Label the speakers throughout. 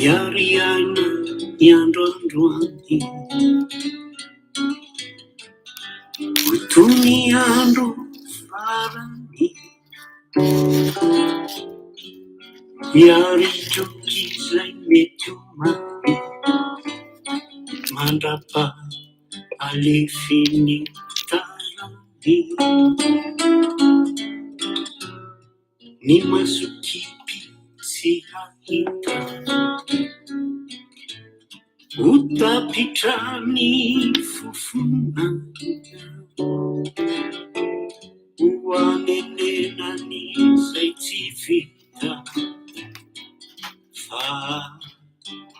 Speaker 1: Yariana yandondwani utuniando farani yarichukiza imetumani mandapa alifinitani ni masukipi sihahita utapitani fufuna uwanenenani saitivita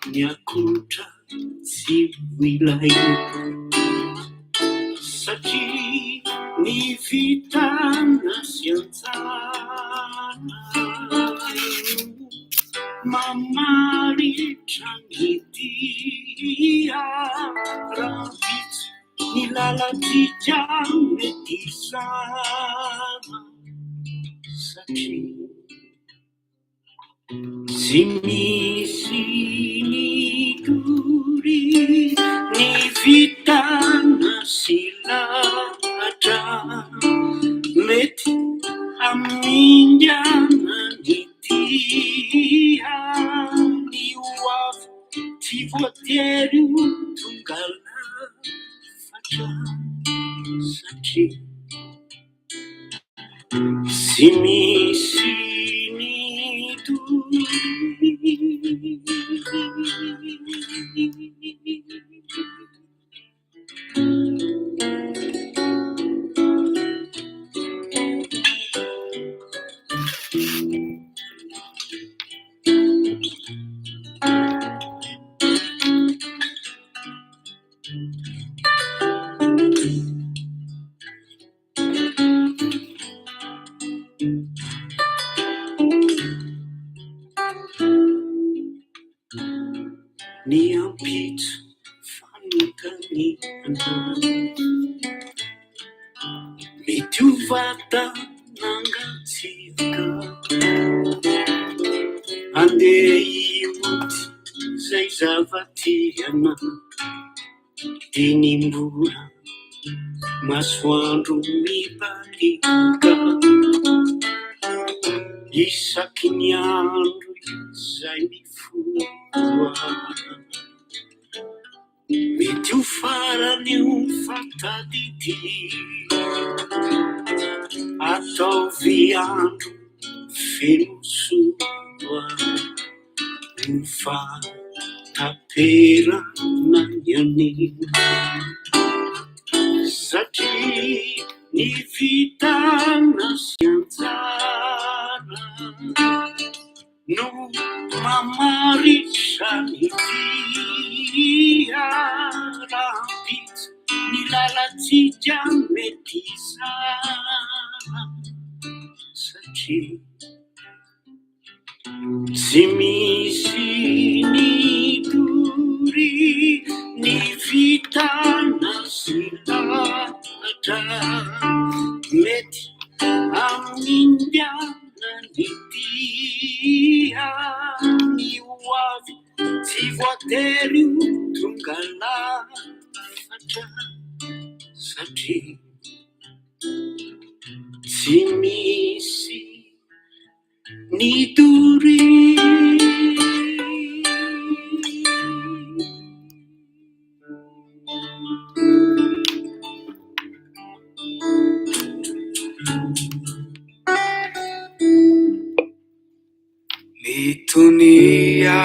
Speaker 1: fanyakuta siwilayo sakiri ni vitana sianzana mamari changitia rabit nilala tijame disana sakiri simisini duri ni vitana silata meti aminjana nitia niwaf tivoteru tungala fata sachi simisini duri niampit fanukani mituvata nangatsika andeiuti zay zavatiana dinimbura masoandro mibalika isaky ny andro izay mifoa mety ho farany ho fatadity ataovy andro fenosoa no fataperana ny anena satria ny vitana sianjara no mamaritra ny tia rampitsy ny lalatsika mety izana satria tsy misy ny dory ny vitana silatra mety amindiana ny tia ny hoavy tsy voatery ho tonga lafatra satria tsy misy ny dory Litunia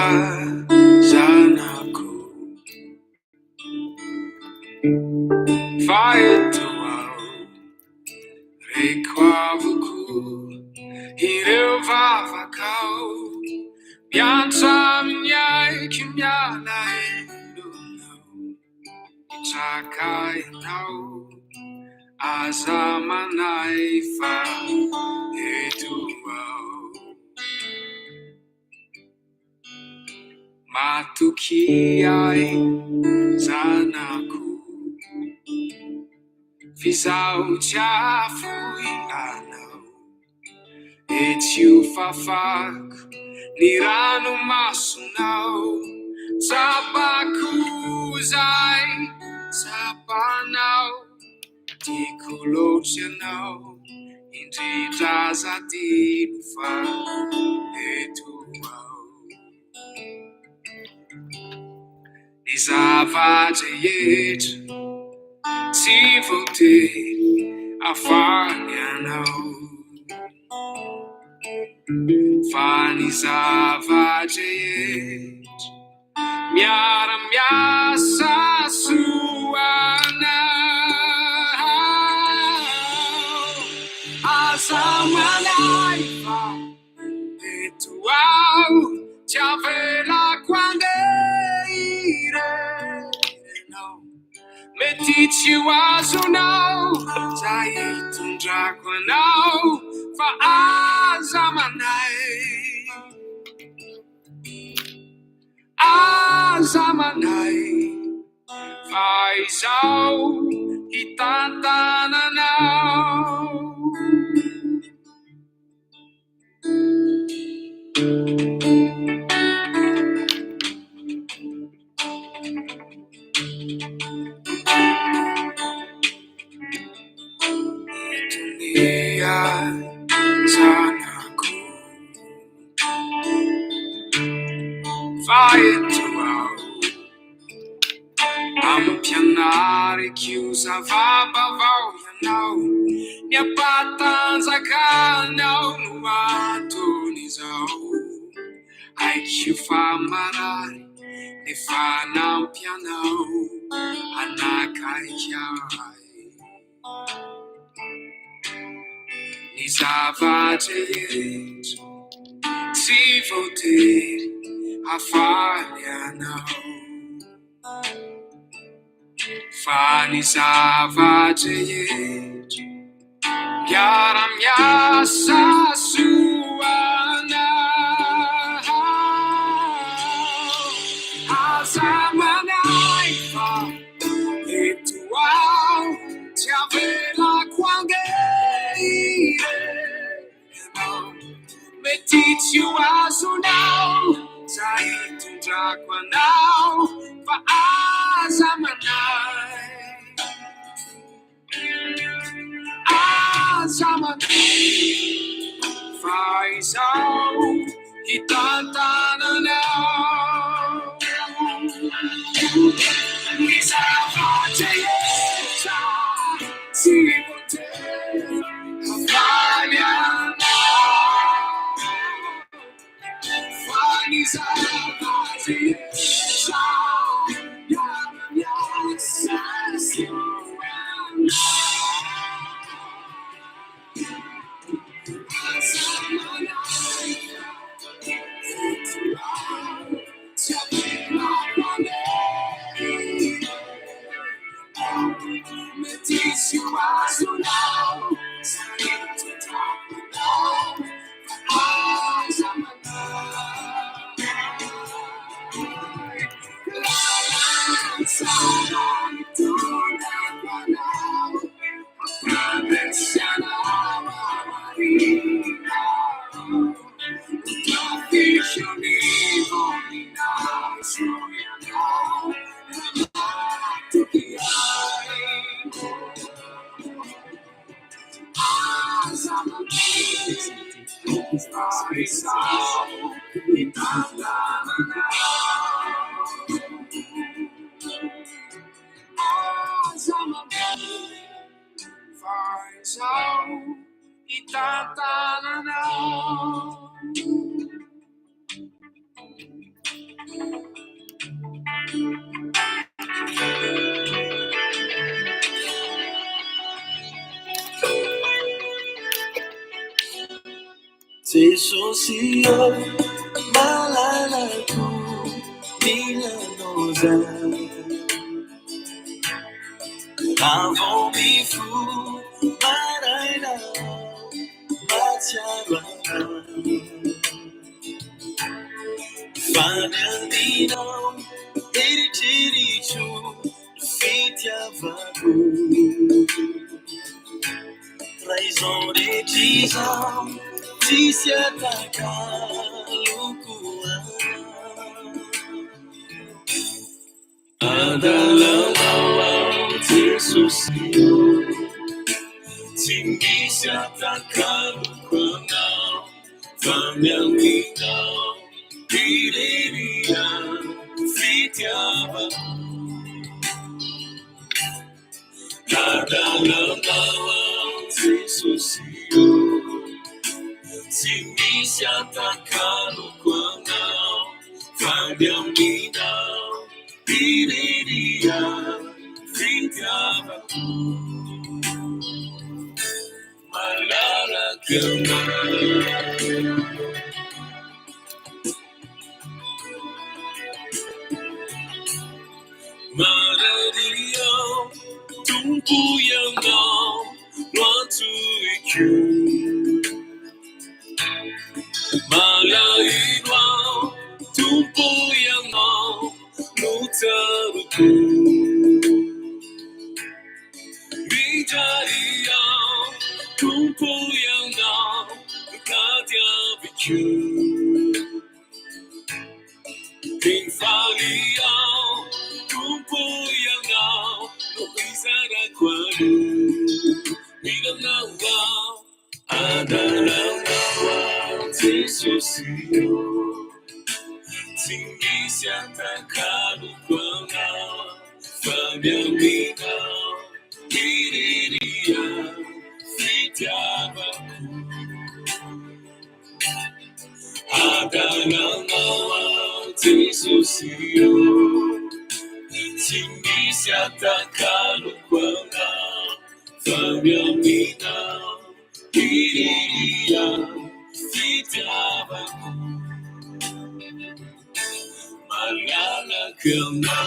Speaker 1: zanako faetoao rekoavoko ireo vavakao miantsa amin'ny aiky miala elo sakainao aza manay fa eto ao. Matoky ay zanako, fizaho tsy afoy anao. Etsio fafako ny ranomasonao, tsapako zay tsapanao. Tiako loatra anao, indrindra aza dino fa eto ao. Ny zavatra rehetra tsy voatery hafaly anao, fa ny zavatra rehetra miara-miasa soanao. Aza manay fa eto ao, tsy avelako andeha irerenao. Mety tsy ho azonao, zay hitondrako anao, fa aza manay. Aza manay fa izaho hitantananao. Dunia zanako, fa eto ao, ampianariko zava-baovao ianao. Ny ampatanjakanao no anton'izao, haiko fa marary nefa nampy anao anakaiky ahy. Ny zavatra rehetra tsy voatery hafaly anao, fa ny zavatra rehetra miara-miasa soanao. Aza manay fa eto ao, tsy avelako andeha irerenao. Mety tsy ho azonao, zay hitondrako anao, fa aza manay. Aza manay fa izaho hitantananao. Ny zavatra rehetra tsy voatery hafaly anao, fa ny zavatra rehetra miara-miasa soanao. Aza manay eto ao, tsy avelako andeha irerenao. Mety tsy ho azonao, zay hitondrako anao, fa aza manay. Lalantsara hitondrako anao, hampandresanao amarinao. Utafisho nivo ninaso yanao, matuki ai. Aza manay fa izaho hitantananao. Aza manay fa izaho hitantananao.
Speaker 2: Jesosy eo malalako milanoza, Mavomifu maraina maciarana Fanyandino Eritirichu Fitiavaku Raison de Jesus Tisiataka Lukua Adalamawa Jesus Tisiataka Lukua Fanyandino Iriria Fitiavaku Adalamawa Jesus Sinisi atakalu kwanao, fanya minao, iriria, fitaba, malala kema, maradio, tumpu yangao, watu iku, malainao, tumpu yangao, mutaruku. Vijaria, Kumpuyanga, Kadia Biku, Pinfalia, Kumpuyanga, Luisara Kwadu, Midanawa, Adalawa, Tisosio, Tingisha Takalu Kwanga, Fabianina. Iriria, Fitiaba, Adanamawa, Tisosio, Tingisha Takalu Kwanga, Fabiamina, Iriria, Fitiaba, Malala Kama.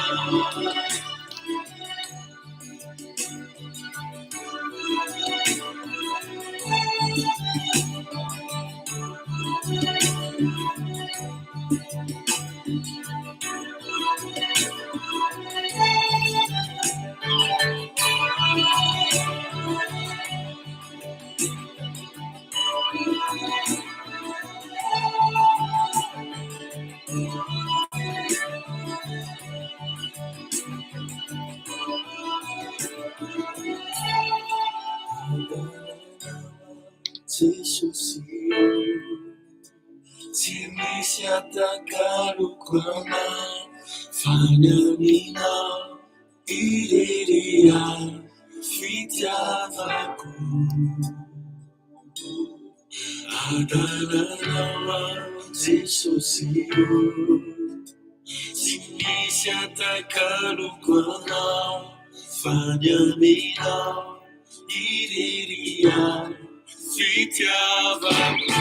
Speaker 2: Tisosio, Timisha Takalu Kwama, Fanya Mina, Iriria, Fitiavaku, Adalalawa, Tisosio, Timisha Takalu Kwama, Fanya Mina, Iriria, Fitiavaku,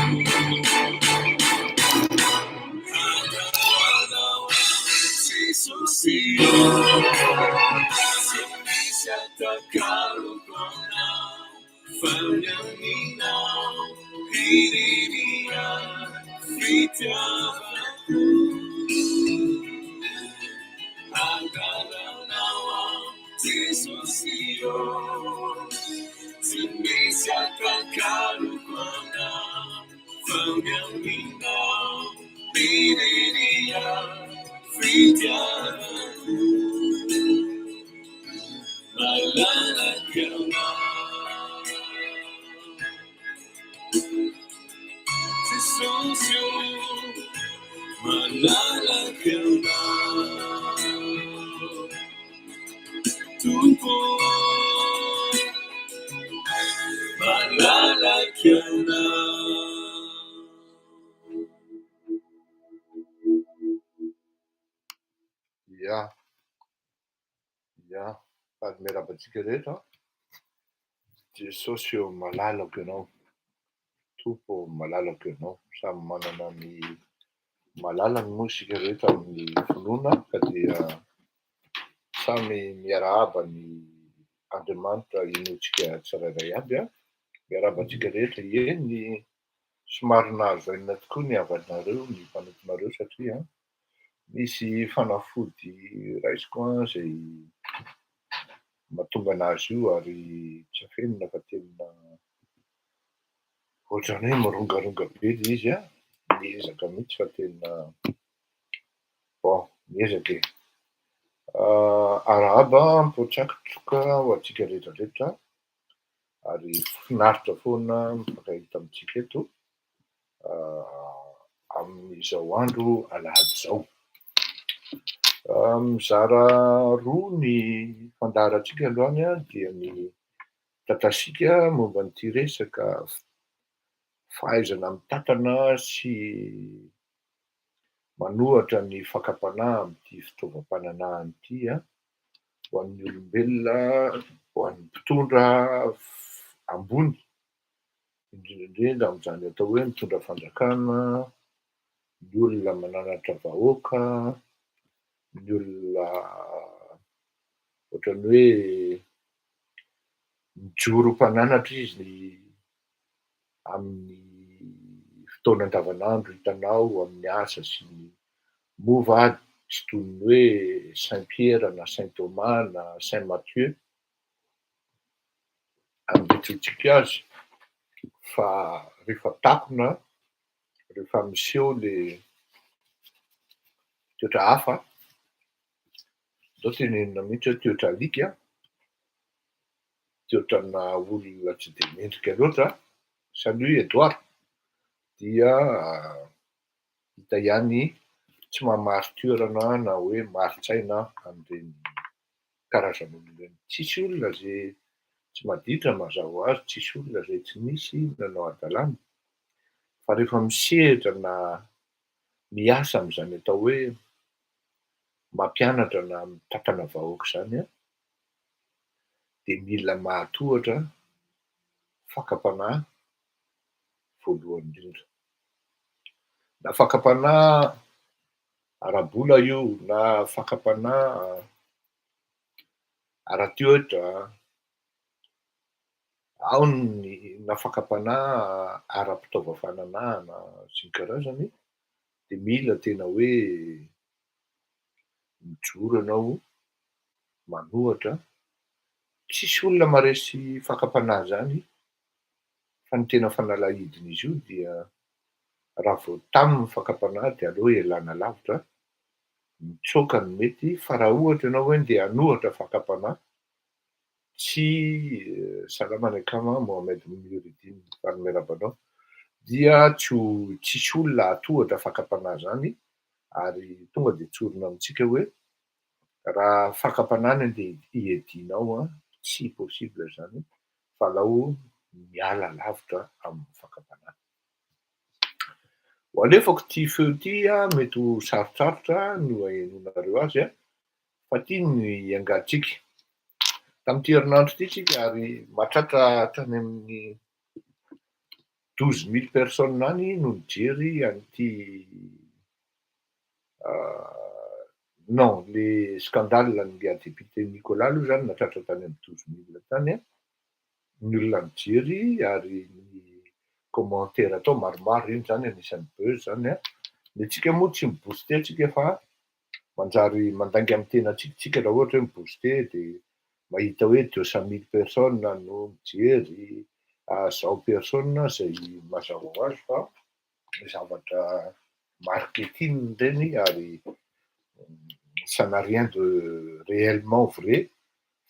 Speaker 2: Adalalawa, Tisosio, Timisha Takalu Kwama, Fanya Mina, Iriria, Fitiavaku, Adalalawa, Tisosio, Timisha Takalu Kwama, Fanya Mina, Iriria, Fitiavaku, Malala Kama, Tisosio, Malala Kama, Tumpo, Malala Kama.
Speaker 3: Ja, wat met dat betekent dat? De socio malalo keno, tupo malalo keno, sama mana na ni malala musika reta ni fununa kati sami miarahaba ni Andriamanitra inoantsika tsirairay aby miarabantsika rehetra eny somary nahazoaina tokoa ny havanareo ny mpanotonareo satria misy fanafody raisiko zay mahatonga anazy io ary tsy afenina fa tena ohatrany hoe marongaronga be le izy miezaka mihitsy fa tena miezaka e. Arahaba mipoatrakotroka ho antsika rehetrarehetra ary finaritra foana mifankahita amintsika eto amin'izao andro alahady izao. Mizara roa ny fandaharantsika aloany dia ny tantasika momba n'ity resaka fahaizana mitantana sy manohatra ny fakapanahy amin'ity fitaovam-pananahana ity ho an'ny olombelona, ho an'ny mpitondra ambony indrindra amin'izany atao hoe mitondra fanjakana, ny olona mananatra vahoaka, ny olona ohatrany hoe mijoro mpananatra izy amin'ny fotoana andavanandro hitanao amin'ny asa sy ny mova tsy toy ny hoe Saint Pierre na Saint Thomas na Saint Matthieu amin'itrontsika azy fa rehefa takona, rehefa miseho le toetra hafa, zao tenenina mihitsy hoe toetra alika, toetrana olona tsy de mendrika loatra, salut Edouard, dia hita ihany tsy mahamary toerana na hoe marin-tsaina amin'ireny karazan'olona ireny. Tsisy olona zay tsy maditra mazava ho azy, tsisy olona zay tsy nisy nanao adalàna, fa rehefa misehatra na miasa amin'izany atao hoe mampianatra na mitantana vahoaka izany dia mila mahatohatra fakapanahy voalohany indrindra. Na fakapanahy ara-bola io na fakapanahy ara-toetra, ao na fakapanahy ara-pitaovam-pananahana sy ny karazany, dia mila tena hoe mijoro ianao, manohatra. Tsisy olona maharesy fakapanahy zany fa ny tena fanalahidin'izy io dia raha vao taminy fakapanahy dia aleo ialana lavitra, mitsoaka ny mety, fa raha ohatra ianao hoe andeha hanohatra fakapanahy, tsy salama alaikum Mohamed Nuruddin ary miarabanao, dia tsisy olona hatohatra fakapanahy zany ary tonga dia tsorina amintsika hoe raha fakapanahy no andeha hiadianao tsy possible zany fa alao miala lavitra amin'ny fakapanahy. Ho alefako ty feo ty mety ho sarotsarotra no hahenonareo azy fa ty ny iangatsika. Tamin'ity herinandro ity tsika ary mahatratra hatrany amin'ny 12 000 personnes any no nijery an'ity non, le scandale an'ilay député Nicolas aloha zany nahatratra tany amin'ny 12 000 tany ny olona nijery ary ny commentaire atao maromaro iny zany anisan'ny buzz zany ny antsika moa tsy mibooste antsika fa manjary mandangy amin'ny tenantsika raha ohatra hoe mibooste dia mahita hoe 200 000 personnes no mijery, 100 personnes zay mazava ho azy fa zavatra marketing reny ary ça n'a rien de réellement vrai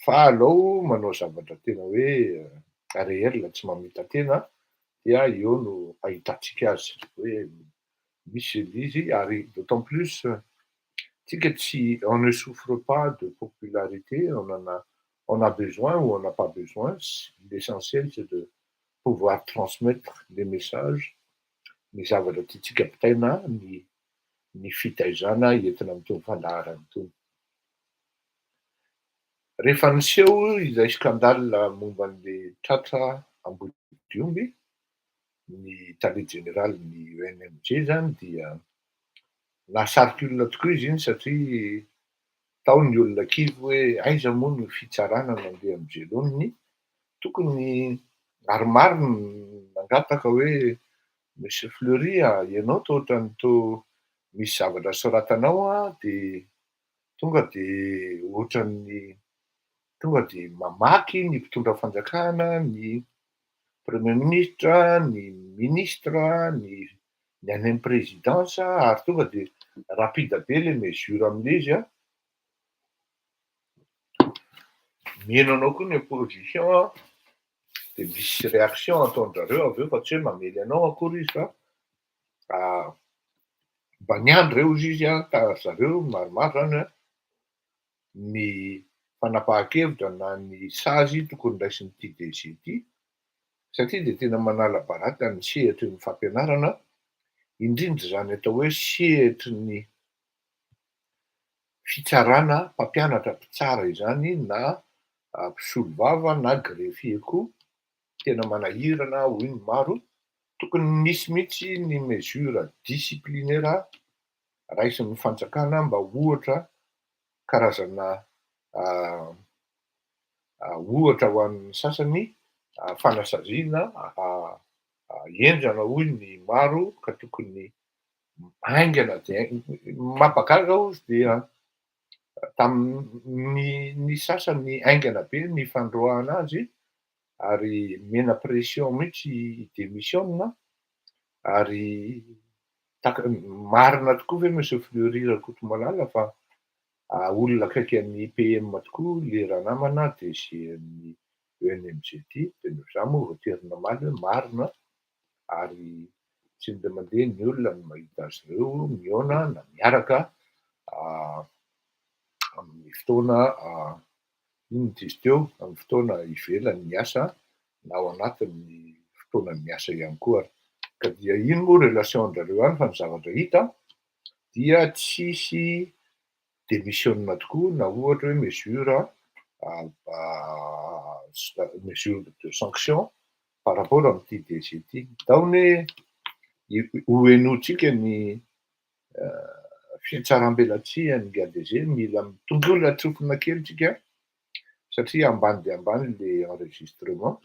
Speaker 3: fa alao manao zavatra tena hoe réel tsy mametatena dia eo no ahitantsika azy hoe misy izy ary d'autant plus tsika tsy, on ne souffre pas de popularité, on a besoin ou on n'a pas besoin, l'essentiel c'est de pouvoir transmettre les messages, ny zavatra tiantsika pitaina, ny fitaizana entina amin'itony fandaharana itony. Rehefa niseho izay scandale momba an'ilay tratra Ambodiomby, ny taloha général ny ONMG zany dia nahasariky olona tokoa izy iny satria Ataony ny olona kivy hoe aiza moa ny fitsarana mandeha amin'Jeloniny, tokony ary maro ny nangataka hoe Monsieur Fleury ianao toa ohatrany toa misy zavatra soratanao de tonga de ohatran'ny tonga de mamaky ny mpitondra fanjakana, ny premier ministra, ny ministra, ny any amin'ny présidence ary tonga de rapide be le mesure amin'ilay izy mihaino anao koa ny opposition de misy réaction ataon'zareo aveo fa tsy hoe mamely anao akory izy fa mba niandry reo izy zareo maromaro zany ny fanapahan-kevitra na ny sazy tokony raisin'ity DG ity satria de tena manala baraka ny sehatry ny fampianarana, indrindra zany atao hoe sehatry ny fitsarana mpampianatra mpitsara izany na mpisolo vava na greffier koa, tena manahirana hoy ny maro, tokony nisy mihitsy ny mesure disciplinaire raisin'ny fanjakana mba ohatra karazana ohatra ho an'ny sasany fanasaziana enjana hoy ny maro ka tokony aingana de mapagaga ozy dia tamin'ny sasany aingana be ny fandroahana azy ary mena pression mihitsy démissionna ary marina tokoa ve Monsieur Fleury Rakotomalala fa olona akaiky an'ny PM tokoa le raha namana DG ny ENMGT de noho izany moa voaterina maly hoe marina ary tsy de mandeha ny olona no mahita azy ireo mihaona na miaraka amin'ny fotoana inona dizy teo amin'ny fotoana ivelany miasa na ao anatin'ny fotoana miasa ihany koa ary ka dia ino moa relation-ndrareo any fa ny zavatra hita dia tsisy démissionna tokoa na ohatra hoe mesure de sanction par rapport amin'ity DG ity. Taony hoe hoenotsika ny fiatsaram-belatsihan'ny GADG mila tongolo atsofina kely tsika satria ambany de ambany le enregistrement,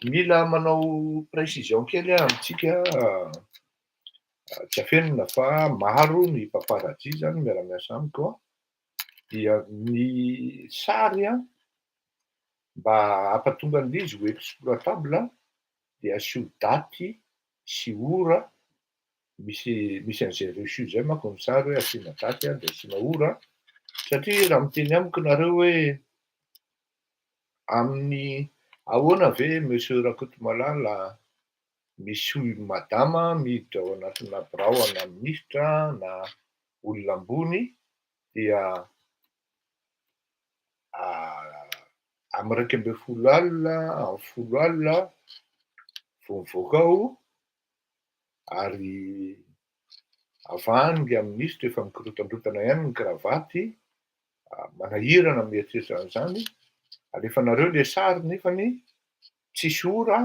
Speaker 3: mila manao précision kely amintsika tsy afenina fa maro ny paparazzi zany miara-miasa amiko dia ny sary mba hampatonga an'izy ho exploitable de asio daty sy ora misy an'izay reçu zay manko ny sary hoe asiana daty de asiana ora satria raha miteny amiko nareo hoe amin'ny ahoana ve Monsieur Rakotomalala misy madama miditra ao anatina birao ana ministra na olona ambony dia amy 12 alina, amy 10 alina vao mivoaka ao ary avangy amin'ny ministra efa mikorotandrotana ihany ny kravaty, manahirana mieritreritra an'izany, alefa nareo le sary nefany tsisy ora,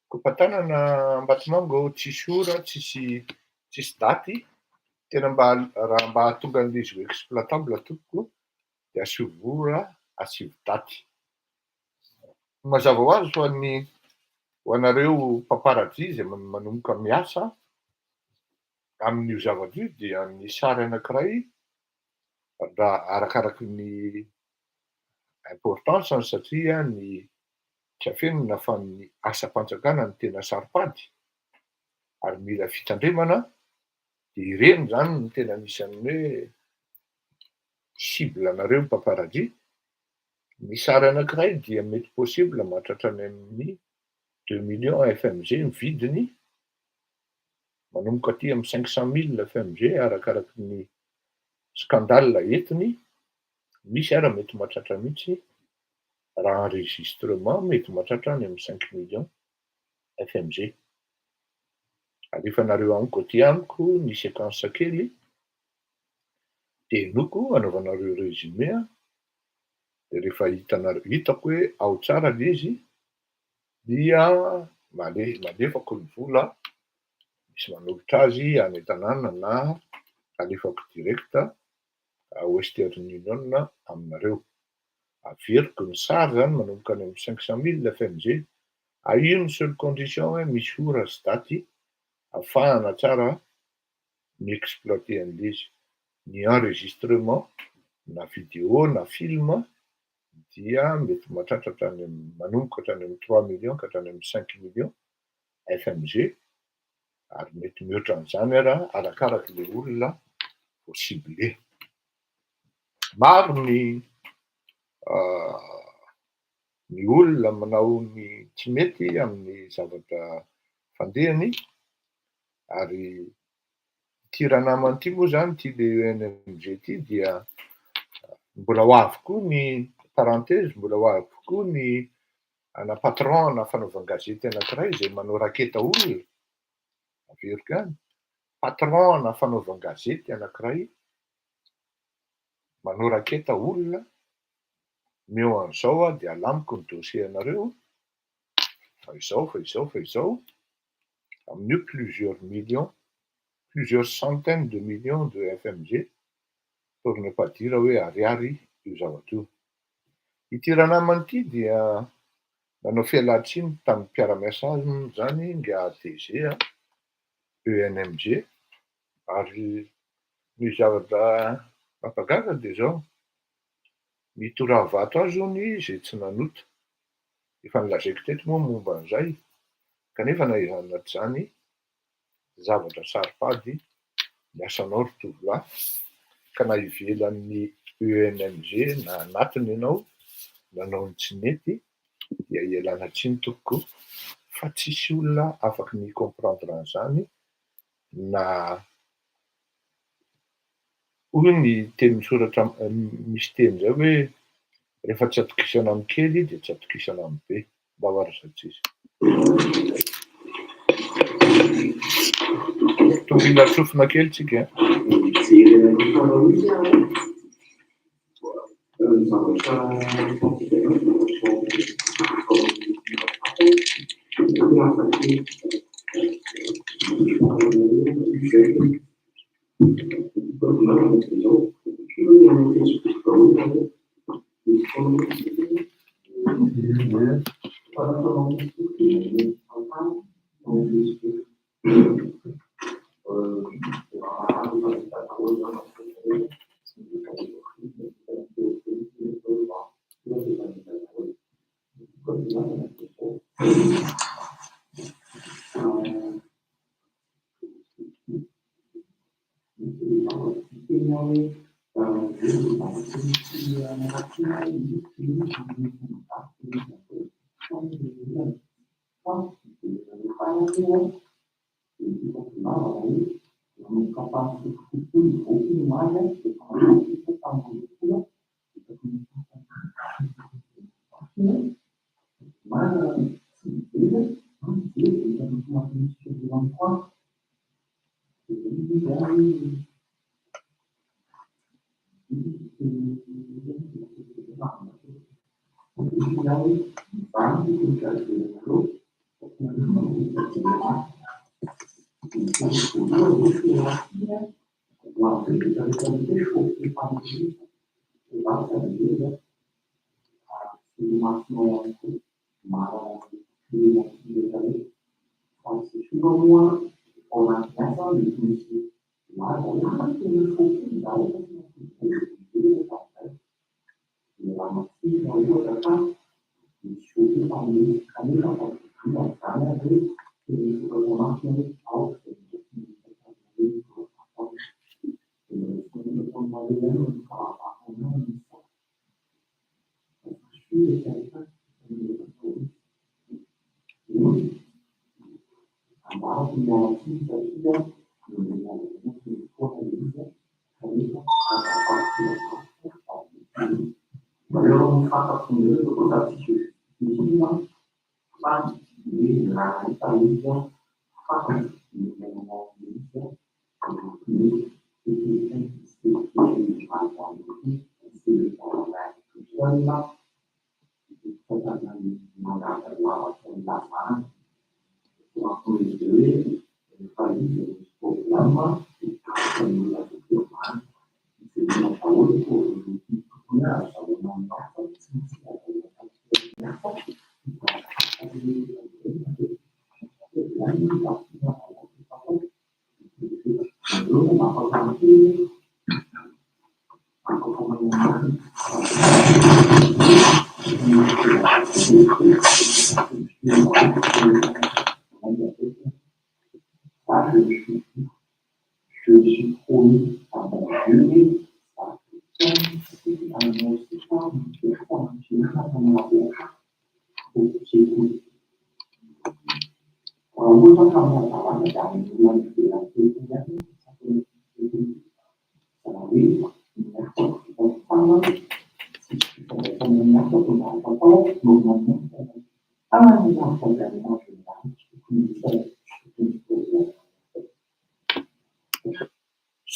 Speaker 3: kopatanana Ambatomanga tsisy ora, tsisy daty, tena raha mba hahatonga an'izy ho exploitable tompoko de asivo ora, asivo daty. Mazava ho azy fa ho anareo paparazzi zay manomboka miasa amin'io zavatra io dia ny sary anankiray raha arakaraky ny importance satria ny tsy afenina fa ny asam-panjakana ny tena saripady ary mila fitandremana de ireny zany no tena anisan'ny hoe cible anareo paparazzi. Ny sary anankiray dia mety possible mahatratra any amin'ny 2 millions FMG ny vidiny, manomboka aty amin'ny 500 000 FMG arakaraky ny scandale entiny, misy ara mety mahatratra mihitsy raha enregistrement mety mahatratra any amin'ny 5 millions FMG. Alefa nareo amiko aty amiko ny séquence kely de noko anaovanareo résumé de rehefa hitako hoe ao tsara le izy dia malefako ny vola misy manolotra azy any an-tanàna na alefako direct Western Union aminareo. Averiko ny sary zany manomboka any amin'ny 500 000 FMG. Une seule condition hoe misy ora sy daty ahafahana tsara mi-exploiter an'ilay izy. Ny enregistrement na vidéo na film dia mety mahatratratra any manomboka hatrany amin'ny 3 millions ka hatrany amin'ny 5 millions FMG ary mety mihoatra an'izany ara arakaraka le olona vao ciblé. Maro ny olona manao ny tsy mety amin'ny zavatra fandehany ary ity raha namany ity moa zany ity le UNMG ity dia mbola ho avy koa ny parenthèse, mbola ho avy koa ny ana patron na fanaovan-gazety anankiray izay manao raketa olona. Averiko ihany, patron na fanaovan-gazety anankiray manao raketa olona, meo an'izao dia alamiko ny dossier anareo fa izao amin'io plusieurs millions, plusieurs centaines de millions de FMG pour ne pas dire hoe ariary io zavatra io. Ity raha namany ity dia nanao fialan-tsiny tamin'ny mpiara-miasa zany nga DG UNMG ary ny zavatra mampagaga dia zao mitoravato azy hony izay tsy nanota. Efa nilazaiko teto moa momba an'izay kanefa nahaizana zany zavatra saripady miasanao ry tovolahy ka na ivelan'ny UNMG na anatiny ianao nanao ny tsy mety dia ialana tsiny tokoa fa tsisy olona afaka ny comprendre an'izany na hoy ny teny misoratra misy teny zay hoe rehefa tsy atokisana amin'ny kely dia tsy atokisana amin'ny be. Mba ho arazatsisy. Tomila tsofina kely tsika.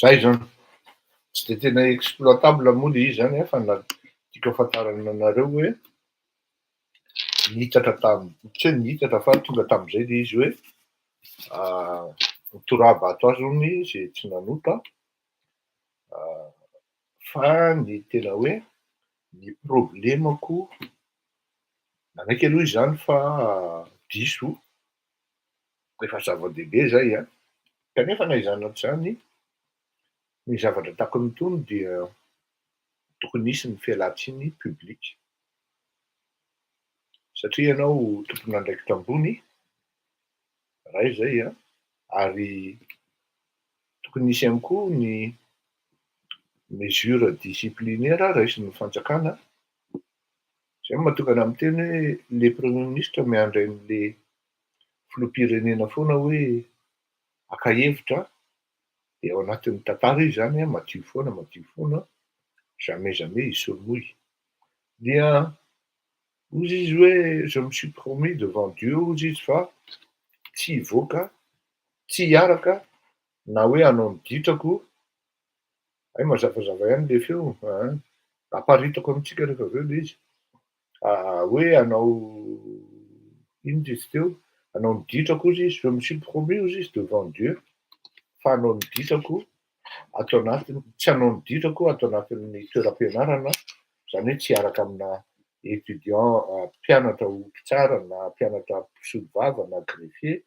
Speaker 3: Zay zany tsy de tena exploitable moa le izy zany fa tiako afantarana anareo hoe nihitatra tsy hoe nihitatra fa tonga tam'izay le izy hoe mitoraba ato azy hony zay tsy nanota fa ny tena hoe ny problemako nanaiky aloha izy zany fa diso rehefa zava-dehibe zay a kanefa na izany zany ny zavatra tahaka nytony dia tokony hisy ny fialan-tsiny publika satria ianao tompon'andraikitra ambony ray zay a ary tokony hisy ihany koa ny mesure disciplinaire raisin'ny fanjakana zay mahatonga ana miteny hoe le premier ministre miandry an'le filoham-pirenena foana hoe aka-hevitra de ao anatin'ny tantara izy zany madio foana jamais il se mouille dia ozy izy hoe je me suis promis devant Dieu ozy izy fa tsy hivoaka tsy hiaraka na hoe hanao ny ditrako ay mazavazava ihany le feo aparitako amintsika rehefa aveo le izy hoe hanao ino izy teo hanao ny ditrako ozy izy je me suis promis ozy izy devant Dieu fa hanao ny ditrako ato anatiny tsy hanao ny ditrako ato anatin'ny toeram-pianarana zany hoe tsy hiaraka amina étudiant mpianatra ompitsara na mpianatra mpisolo-vava na greffier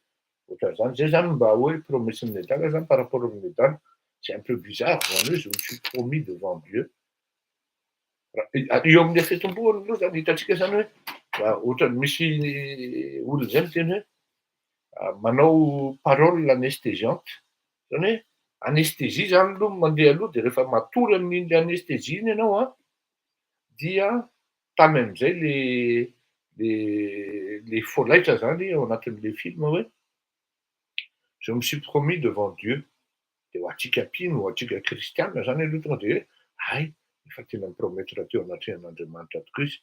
Speaker 3: ohatran'izany zay zany mba hoe promessin'ny medala zany par rapport amin'ny medala c'est un peu bizarre zany hoe je me suis promis devant Dieu eo amin'ny afetim-boany aloha zany hitantsika zany hoe ohatrany misy olona zay miteny hoe manao parole anesthésiante zany hoe anesthésie zany aloha mandeha aloha de rehefa matory amin'iny anesthésie iny ianao a dia tamy am'izay le folaitra zany ao anatin'le film hoe je me suis promis devant Dieu de ho atsika mpino ho atsika kristiana zany aloha tonga de hoe ay efa tena mipromettra teo anatrehan'Andriamanitra tokoa izy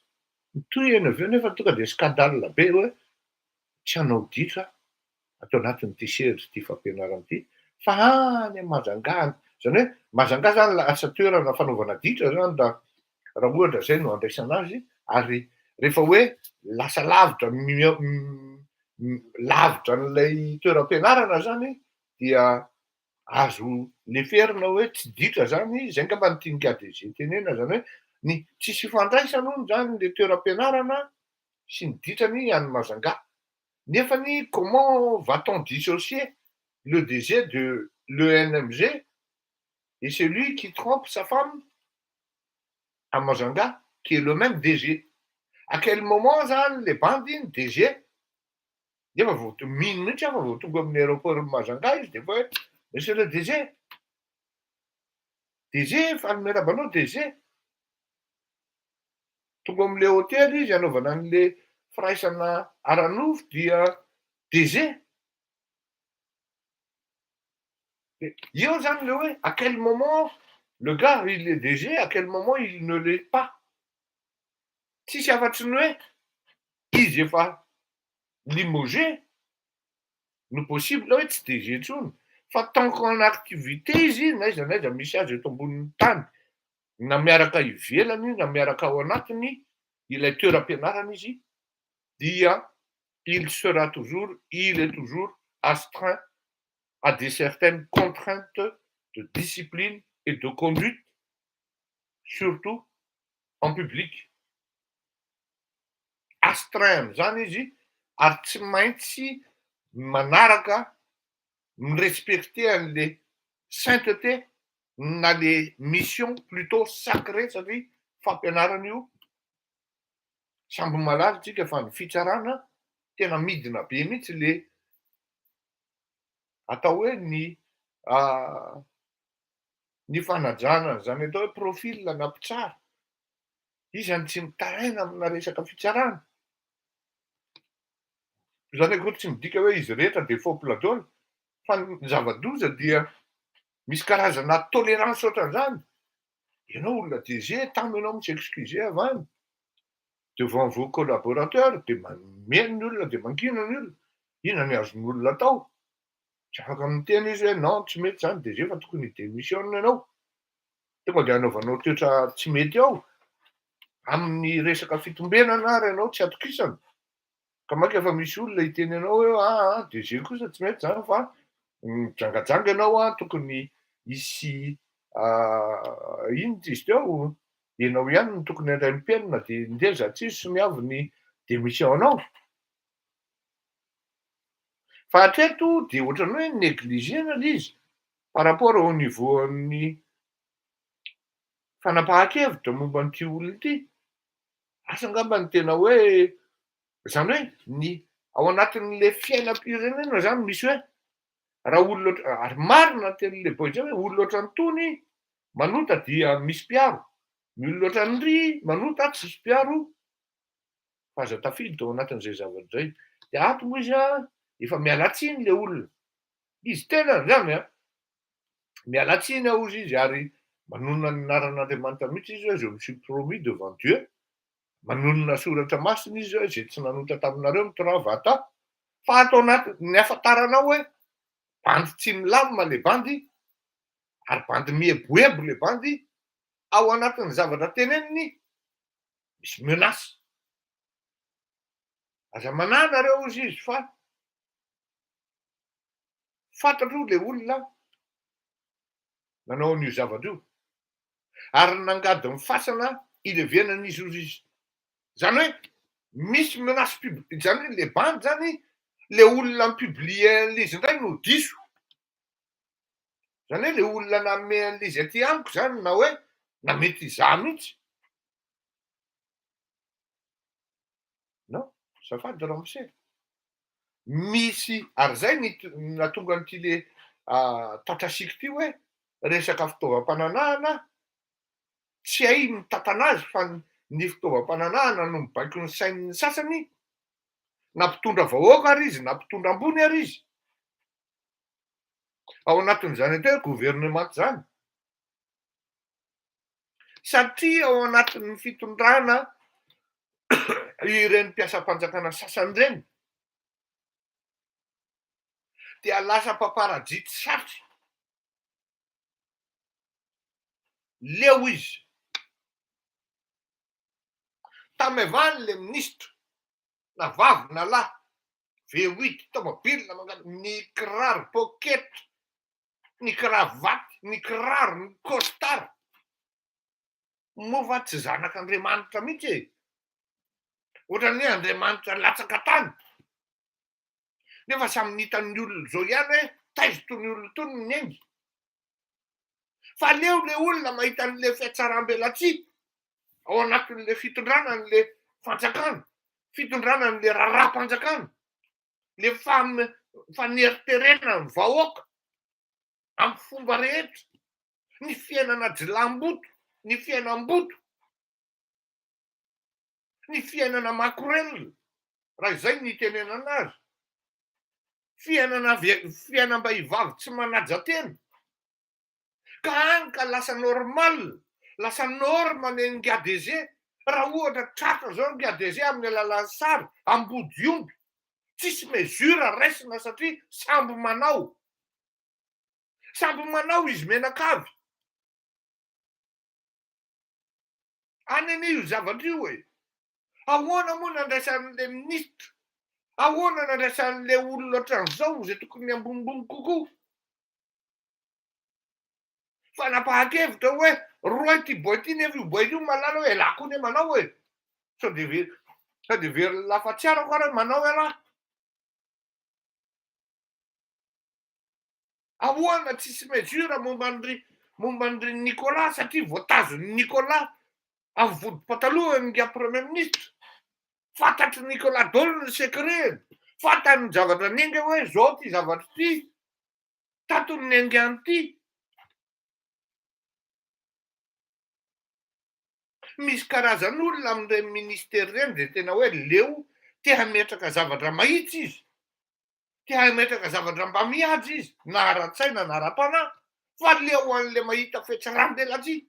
Speaker 3: mitohy eny aveo nefa tonga de scandale be hoe tsy hanao ditra ato anatin'ity sehatry ty fampianarana ity fa any Majanga zany hoe Majanga zany lasa toerana fanaovana ditra zany raha ohatra zay no andraisana azy ary rehefa hoe lasa lavitra lavitra n'ilay toeram-pianarana zany dia azo leferina hoe tsy ditra zany zay ngamba ny tiany DG tenena zany hoe ny tsisy ifandraisana hono zany le toeram-pianarana sy ny ditrany any Majanga nefany comment va-t-on dissocier le DG de l'ENMG et celui qui trompe sa femme à Majanga qui est le même DG à quel moment zany le bandiny DG efa vao mino mihitsy afa vao tonga amin'ny aéroport Majanga izy de fa hoe monsieur le DG fa merabanao DG tonga am'le hôtel izy anaovana an'le firaisana aran'ofo dia DG io zany le hoe à quel moment le gars il est DG à quel moment il ne l'est pas tsisy afatsy ny hoe izy efa limogé no possible hoe tsy DG intsony fa tant qu'en activité izy na iza misy azy eto ambonin'ny tany na miaraka ivelany na miaraka ao anatiny ilay toeram-pianarana izy dia il est toujours astreint à des certaines contraintes de discipline et de conduite surtout en public. Astreint zany izy ary tsy maintsy manaraka mirespecter an'le sainteté na le mission plutôt sacré satria fampianarana io samby malaza tsika fa ny fitsarana tena midina be mihitsy le atao hoe ny fanajana zany atao hoe profil na mpitsara izany tsy mitaraina amina resaka fitsarana zany akory tsy midika hoe izy rehetra de faux platôny fa ny zava-doza dia misy karazana tolérance ohatran'izany ianao olona DG taminao m's'excuser avy any devant vos collaborateurs de mameno ny olona de mangina ny olona inona ny azon'ny olona atao tsy afaka miteny izy hoe non tsy mety zany DG fa tokony démissionna ianao tonga de anaovanao toetra tsy mety ao amin'ny resaka fitombenana ary ianao tsy atokisana ka maika efa misy olona hiteny anao hoe DG kosa tsy mety zany fa mijangajanga ianao tokony hisy ino izy teo ianao ihany no tokony handray ny penina de ndeza tsisy sy miavy ny démissionao fa hatreto de ohatrany hoe négligena l'izy par rapport au niveau amin'ny fanapahan-kevitra momba n'ity olona ity asa angamba ny tena hoe zany hoe ny ao anatin'le fiainam-pirenena zany misy hoe raha olona ary marina teny le boy zay hoe olona ohatrany manota dia misy mpiaro ny olona ohatrany ry manota tsisy mpiaro fa aza tafidy ao anatin'izay zavatra zay de ato moa izy efa mialatsiny le olona izy tena zany mialatsiny ao izy ary manonona ny anaran'Andriamanitra mihitsy izy hoe je me suis promis devant Dieu manonona soratra masina izy hoe zay tsy nanota taminareo mitoravata fa atao anaty ny afantaranao hoe bandy tsy milamina le bandy ary bandy mieboebo le bandy ao anatin'ny zavatra teneniny misy menace aza mananareo izy fa fantatro le olona nanao an'io zavatra io ary nangady ny fasana ilevenan'izy izy zany hoe misy menace publique zany hoe le bandy zany le olona mipublie an'izy indray no diso zany hoe le olona nanome an'izy aty amiko zany na hoe na mety izaho mihitsy non zafady ramose misy ary zay natonga n'ity le tatrasiky ty hoe resaka fitaovam-pananahana tsy hay mitantana azy fa ny fitaovam-pananahana no mibaiko ny sain'ny sasany na mpitondra vahoaka ary izy na mpitondra ambony ary izy ao anatin'izany atao hoe gouvernement zany satria ao anatin'ny fitondrana ireny mpiasam-panjakana sasany reny dia lasa mpamparaditsy satry leo izy tamevany le ministre na vavy na lahy V8 tomobile ny kiraro poketra ny kravaty ny kiraro ny costard moa tsy zanak'Andriamanitra mihitsy ohatrany hoe Andriamanitra latsaka tany nefa samy nitan'ny olona zao ihany hoe taizo tony olona tony ny engy fa leo le olona mahita an'le fiatsaram-belatsy ao anatin'le fitondrana n'le fanjakana fitondrana n'le raharaham-panjakana le faneriterena ny vahoaka amin'ny fomba rehetra ny fiainana jilam-boto ny fiainam-boto ny fiainana makorelina raha izay ny tenenana azy fiainam-bahivavy tsy manaja tena ka any ka lasa normal lasa norma ny NGADG raha ohatra tratra zao NGADG amin'ny alalan'ny sary ambody omby tsisy mesura raisina satria samby manao izy menakavy any an'io zavatra io hoe ahoana moa nandraisan'le ministra ahoana nandraisan'le olona ohatran'izao zay tokony ambonimbony kokoa fanapahan-kevitra hoe Roy ty boity ny avy boity io malala hoe lako ny manao hoe sady very lafa-tsiarako ara manao raha. Ahoana tsisy mesura momba andry Nicolas satria voatazony Nicolas avy vody pataloha nga premier ministre. Fantatry Nicolas daholo ny secret. Fantany ny zavatra nenga hoe zao ty zavatra ty. Tatony nengany ty. Misy karazan'olona amin'ireny ministera ireny dia tena hoe leo te hametraka zavatra mahitsy izy. Te hametraka zavatra mba mihaja izy. Na ara-tsaina na ara-panahy. Fa leo an'ilay mahita fetsarambelatsy.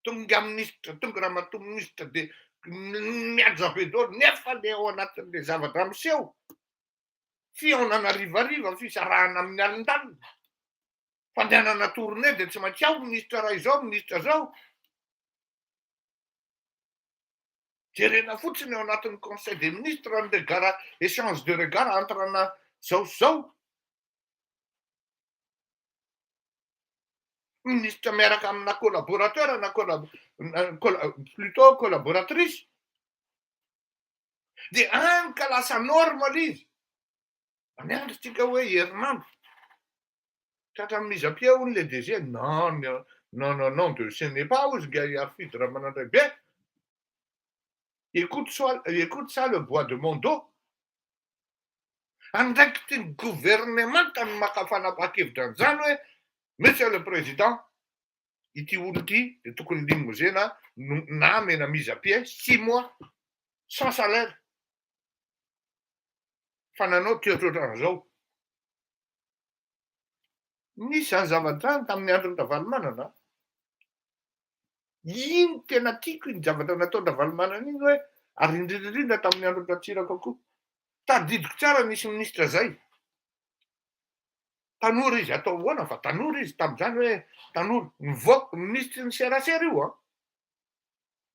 Speaker 3: Tonga ministra, tonga ramatoa ministra dia mihaja be daholo nefa le ao anatin'ilay zavatra miseho. Fihaonana rivariva fisarahana amin'ny alindalina. Fandehanana tournée dia tsy maintsy ao ministra raha izao, ministra zao. Jerena fotsiny ao anatin'ny conseil des ministres ny regard, échange de regard entre ana zao sy zao. Ministra miaraka amina collaborateur na plutôt collaboratrice. Dia any ka lasa normal izy. Aniandritsika hoe herinandro. Tratra mise à pied hono le DG. Non, de ce n'est pas où ce gars y a fait de Ramanandre. Bien. Écoute ça, le bois de mon dos. Andraikity ny gouvernement tany makafanapakevitra an'izany hoe monsieur le président, ity olo ity dia tokony limosena na mena mise à pied 6 mois sans salaire. Fa nanao tiotrotran'izao. Nisy any zavatra tamin'ny andron'ny Ravalomanana. Iny tena tiako iny zavatra nataon'ny Ravalomanana iny hoe ary indrindrindrindra tamin'ny andron'ny Ratsiraka koa. Tadidiko tsara nisy ministra zay. Tanora izy atao hoana fa tanora izy tamin'izany hoe tanora nivoaka ministry ny serasera io a.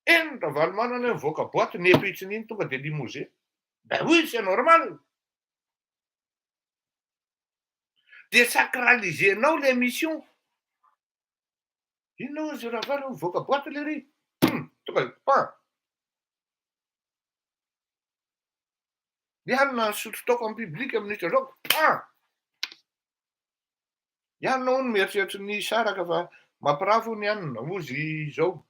Speaker 3: Eny Ravalomanana nivoaka boaty nepitsiny iny tonga dia limosé. Ben oui, c'est normal. Dia sacralisenao l'émission. Inona izy Ravalo nivoaka boaty le ry. Tonga dia pas. Ianona sotro taoko amin'ny publika ministra zao. Ianona hono mieritreritry ny saraka fa mampirafo ny ianona ozy izao.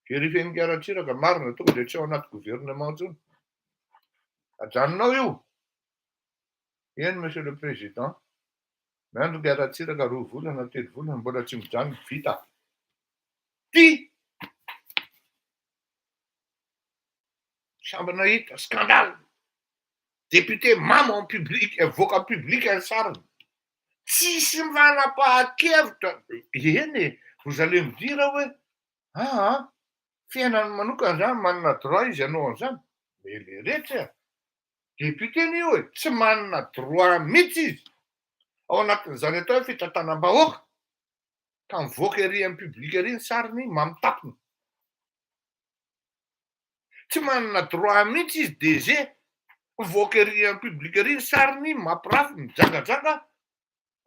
Speaker 3: Verifen'ny Ratsiraka marina tonga dia tsy ao anaty gouvernement intsony. Ajanonao io. Eny monsieur le président. Nandro Ratsiraka 2 volana 3 volana mbola tsy mijanona vita. Ty samby nahita scandale. Député mamo en public, avocat public en sarne. Tsisy manapa-kevitra. Eny, vous allez me dire hoe fiainany manokana zany manana droit izy ianao an'izany. Mais le rehetra député ny io hoe tsy manana droit mihitsy izy. Ao anatin'izany atao hoe fitantanam-bahoaka. Ka mivoaka ery amin'ny public ery ny sariny mamitapony. Tsy manana droit mihitsy izy DG. Mivoaka ery amin'ny public ery ny sariny mampirafy mijangajanga.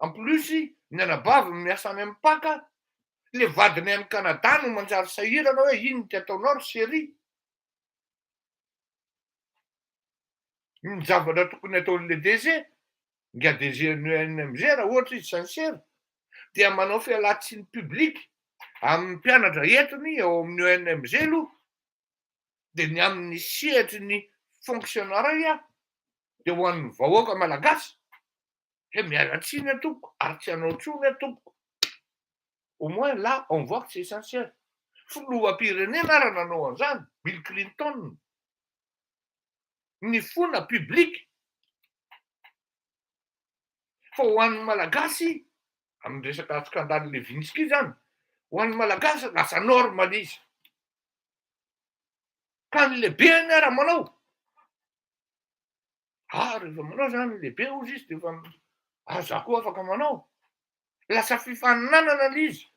Speaker 3: En plus, ny anabavy miasa any amin'ny paka. Le vadiny any Canada no manjary sahirana hoe ino ty ataonao ry série. Ny zavatra tokony ataon'le DG, nga DG ny UNMG raha ohatra izy sincère, dia manao fialatsin'ny public amin'ny mpianatra entiny ao amin'ny UNMG aloha, dia ny amin'ny sehatry ny fonctionnaria, dia ho an'ny vahoaka malagasy. Miala tsiny atoko, ary tsy hanao tsony atoko. Au moins là, on voit que c'est essentiel. Filoham-pirenena raha nanao an'izany, Bill Clinton. Ny fona public. Fa ho an'ny malagasy, amin'ny resaka scandale Levinsky zany, ho an'ny malagasy lasa normal izy. Ka ny lehibe ny ara manao. Rehefa manao zany lehibe ozy izy dia efa za koa afaka manao. Lasa fifaninanana l'izy.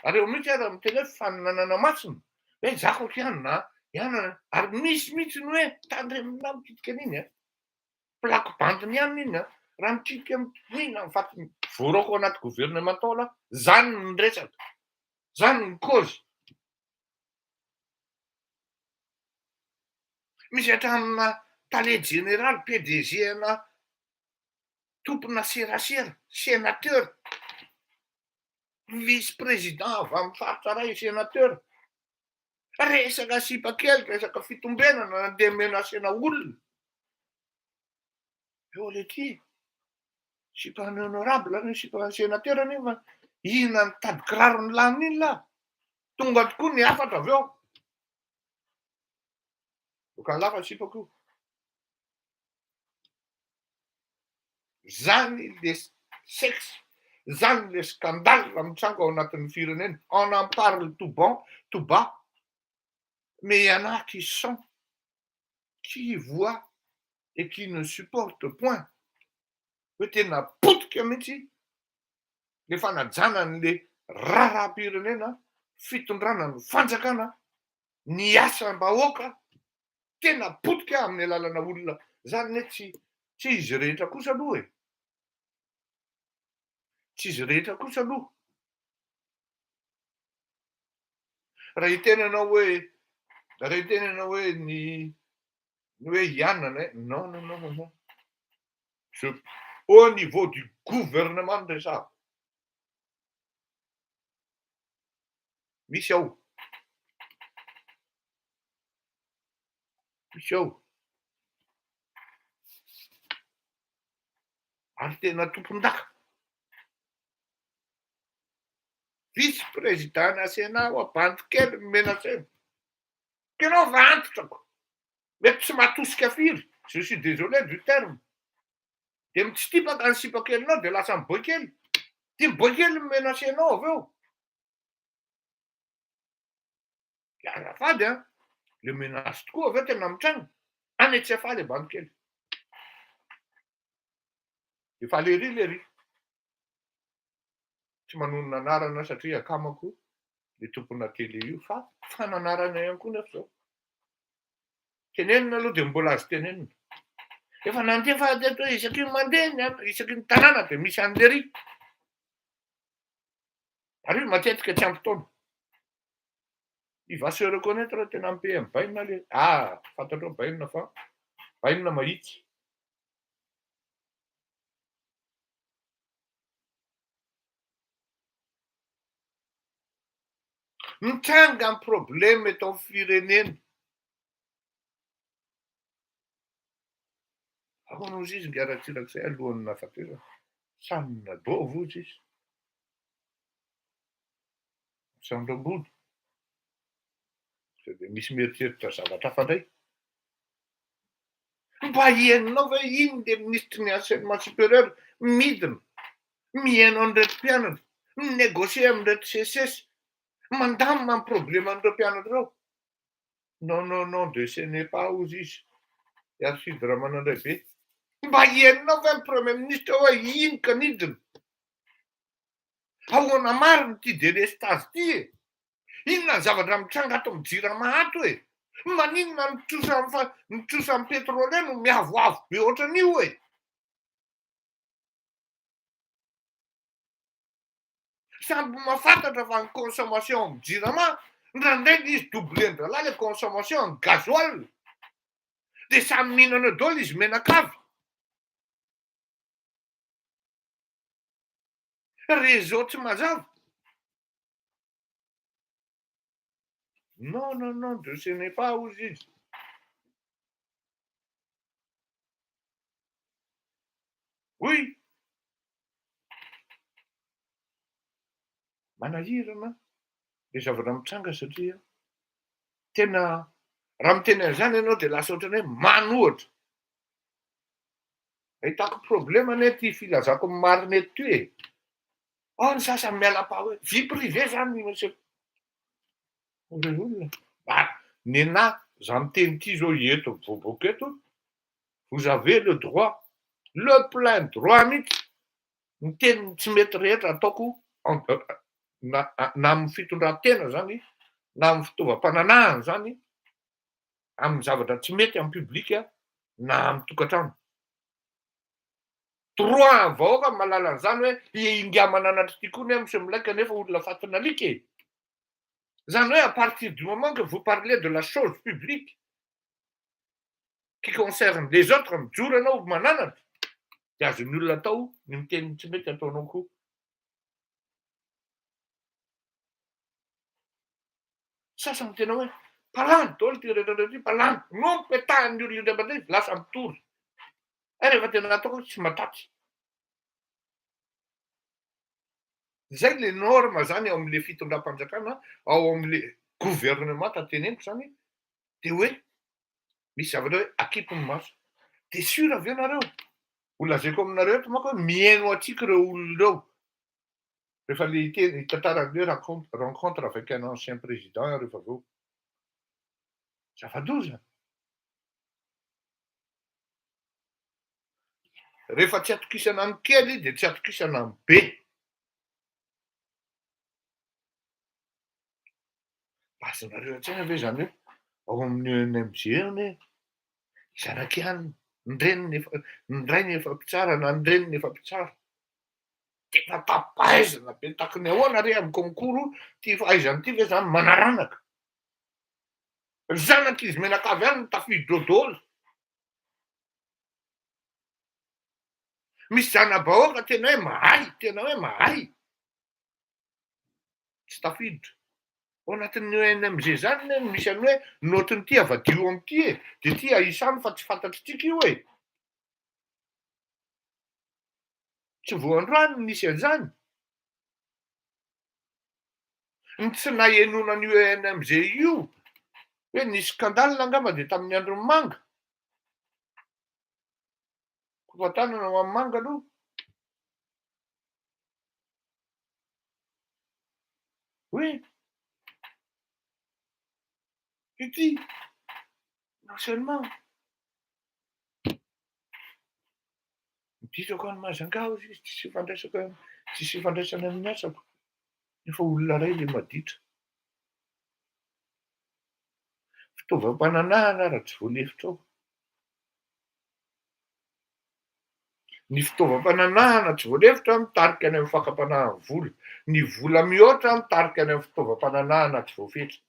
Speaker 3: Ary eo mihitsy ara amin'ny tele fifaninanana masina. Hoe zako kianina, ary misy mihitsy ny hoe tandremina mikitika an'iny. Plako bandiny ihany iny. Raha mikitika amin'iny, mifaty voraoko anaty gouvernemental, zany ny resaka. Zany ny cause. Misy hatramina palais général, PDG-na tompona serasera, sénateur, vice-président avy amin'ny faritra ray sénateur. Resaka sipa kely, resaka fitombenana nandeha menasena olona. Eo le ty, sipa honorable ny sipa sénateur nefa ina nitady kirarony lamina iny la. Tonga tokoa ny afatra avy eo. Boka lafa sipako. Zany le sexe, zany le scandale mitsango ao anatin'ny firenena. On en parle tout bon, tout bas. Mais il y en a qui sont, qui voient et qui ne supportent point. Hoe tena potika mihitsy le fanajanan'le raharaham-pirenena, fitondrana ny fanjakana, ny asam-bahoaka, tena potika amin'ny alalana olona. Zany hoe tsy izy rehetra kosa aloha e. Tsy izy rehetra kosa aloha. Raha itenenao hoe ny hoe ianana, non. Au niveau du gouvernement déjà. Misy ao. Ary tena tompon-daka. Vice-président nasena ao abanto kely menasena. Kenao va antotrako. Mety tsy matosika firy. Je suis désolé du terme. De mitsitipaka ny sipakelinao de lasa miboy kely. Ty miboy kely menasenao avy eo. Azafady a, le menace tokoa avy eo tena mitranga. Any tsy afaly abanto kely. Efa lery. Tsy manonona anarana satria akamako le tompona tele io fa fananarana ihany koa nefa zao. Tenenina aloha de mbola azo tenenina. Efa nandefa teto isaky ny mandeha, isaky ny tanàna de misy an'lery. Ary matetika tsy ampy taona. Il va se reconnaître tena ampy amin'ny bainina le. Fantatrao bainina fa bainina mahitsy. Mitranga ny problème eto amin'ny firenena. Ahoana ozy izy ngiaratsirak'izay alohan'ny nafatera. Samy nadôvo ozy izy. Sandram-bolo. De misy mieritreritra zavatra hafa indray. Mba hiainonao ve iny le ministre ny enseignement supérieur midina, mihaino an'ireto mpianatra, minégocier amin'ireto CSS, mandamina ny problème an'ireo mpianatra ireo. Non, de ce n'est pas ozy izy. Archide Ramanandray be. Mba hiainonao ve ny premier ministre hoe iny ka nidina. Ahoana mariny ty délestage ty e. Inona ny zavatra mitranga ato amin'ny JIRAMA ato e. Maninona mitsosa amin'ny pétrole no miavoavo be ohatran'io e. Samby mahafantatra fa ny consommation amin'ny JIRAMA, ndraindray izy doublendralà le consommation amin'ny gasoil. De samy mihinana daholo izy menakavy. Réseau tsy mazava. Non, de ce n'est pas ozy izy. Oui. Manahirana le zavatra mitranga satria tena raha miteny an'izany ianao de lasa ohatran'ny hoe manohatra. Ahitako problème nety filazako ny marina eto e. Ao ny sasany miala-pa hoe vie privée zany monsieur. Nenahy za miteny ity zao eto mivoaboaka eto. Vous avez le droit, le plein droit mihitsy. Miteny tsy mety rehetra ataoko na amin'ny fitondran-tena zany, na amin'ny fitaovam-pananahana zany, amin'ny zavatra tsy mety amin'ny publika na amin'ny tokantrano. Droit ny vahoaka malala an'izany hoe inga mananatra ty koa ny amin'ny milaika nefa olona fatinalika e. Zany hoe à partir du moment que vous parlez de la chose publique qui concerne les autres, mijoro anao mananatra, de azon'ny olona atao ny miteny tsy mety ataonao koa. Sasany tena hoe palany daholo ty rehetrarehetra ty, palany, no petahan'ny olona indray mandeha lasa mitory. Rehefa tena ataoko tsy matatsy. Zay le norme zany ao amin'le fitondram-panjakana, ao amin'le gouvernement tanteneniko zany, de hoe misy zavatra hoe akipony maso. De sûr avy eo nareo, ho lazaiko aminareo eto manko hoe mihaino antsika ireo olona ireo. Rehefa le hitantaran'le rencontre avec un ancien président rehefa avy eo. Zava-doza. Rehefa tsy atokisana amin'ny kely de tsy atokisana amin'ny be. Bazonareo an-tsaina ve zany hoe ao amin'ny ONMG ony izaraka ihany ny ray ny efa mpitsara na ny reny ny efa mpitsara. Tena tapaizina be tahaka ny ahoana re amin'ny concours ty fahaizany ty ve zany manaranaka. Ny zanak'izy menakavy ihany no tafidy dôdôla. Misy zana-bahoaka tena hoe mahay. Tsy tafiditra. Ao anatin'ny ONMG zany no misy any hoe notiny ty avadio am'ty e, de ty aisany fa tsy fantatritsika io e. Tsy voandroany nisy an'izany. Ny tsy nahenonan'io ONMG io, hoe nisy scandale angamba de tamin'ny andron'ny manga. Kofatanana ho amin'ny manga aloha. Oui. Ity, non seulement miditako any Mazangaho izy tsisy ifandraisany amin'ny asako. Nefa olona ray le maditra. Fitaovam-pananahana raha tsy voalefitra ao. Ny fitaovam-pananahana tsy voalefitra mitarika any amin'ny fakam-panahany vola. Ny vola mihoatra mitarika any amin'ny fitaovam-pananahana tsy voafetra.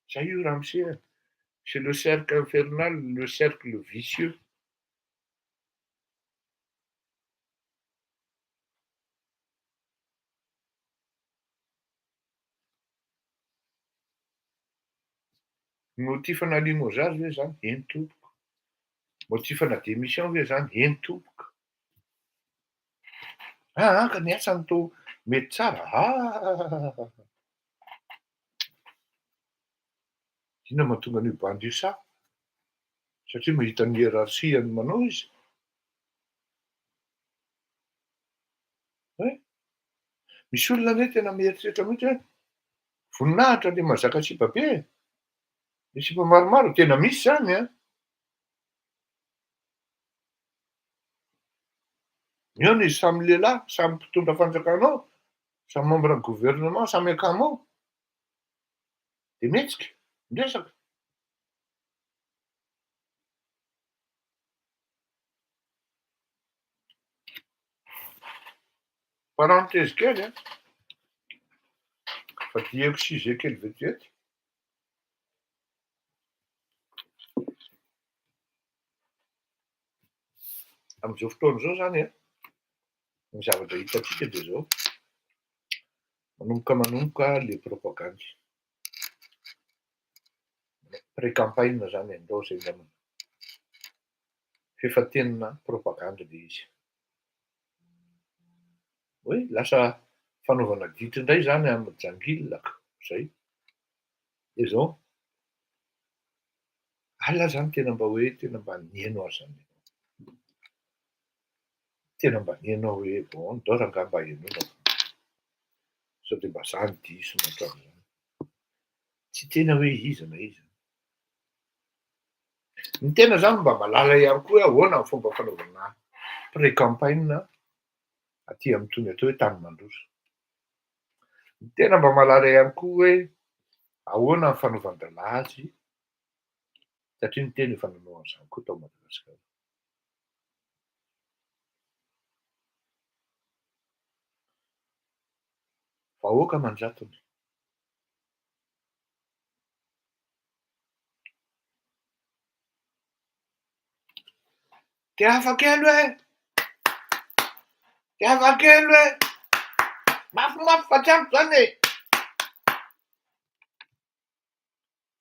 Speaker 3: Zay io ramose. C'est le cercle infernal, le cercle vicieux. Motifana limozazy ve zany? Eny tompoko. Motifana démission ve zany? Eny tompoko. Ka ny asany tô mety tsara. Inona mahatonga an'io bandy io sa? Satria mahita ny hierarchiany manao izy. Misy olona anie tena mieritreritra mihitsy hoe voninahitra le mahazaka sipabe. Le sipa maromaro tena misy zany a. Eo izy samy lehilahy, samy mpitondra fanjakana ao, samy membre ny gouvernement, samy akamo ao. De mihetsika, miresaka. Parenthèse kely a. Fa diako sujet kely vetivety. Amin'izao fotoana izao zany a, ny zavatra hitatsika de zao. Manomboka le propagandy. Pré-campagne zany andao zay namana. Fefatenina propaganda le izy. Hoe lasa fanaovana ditra indray zany amin'ny jangilaka. Zay. De zao. Alina zany tena mba hoe tena mba nihaino azy zany. Tena mba nihaino hoe bon ndao rangahy mba henoina. Sao de mba zany diso ohatran'izany. Tsy tena hoe iza na iza. Ny tena zany mba mahalala ihany koa hoe ahoana ny fomba fanaovana pré-campagne aty amin'itony atao hoe tany mandroso. Ny tena mba mahalala ihany koa hoe ahoana ny fanaovan-dalahy azy, satria ny tena efa nanao an'izany koa tao Madagasikara. Vahoaka manjatony. Dia afakelo e! Dia afakelo e! Mafimafy fa tsy ampy zany e!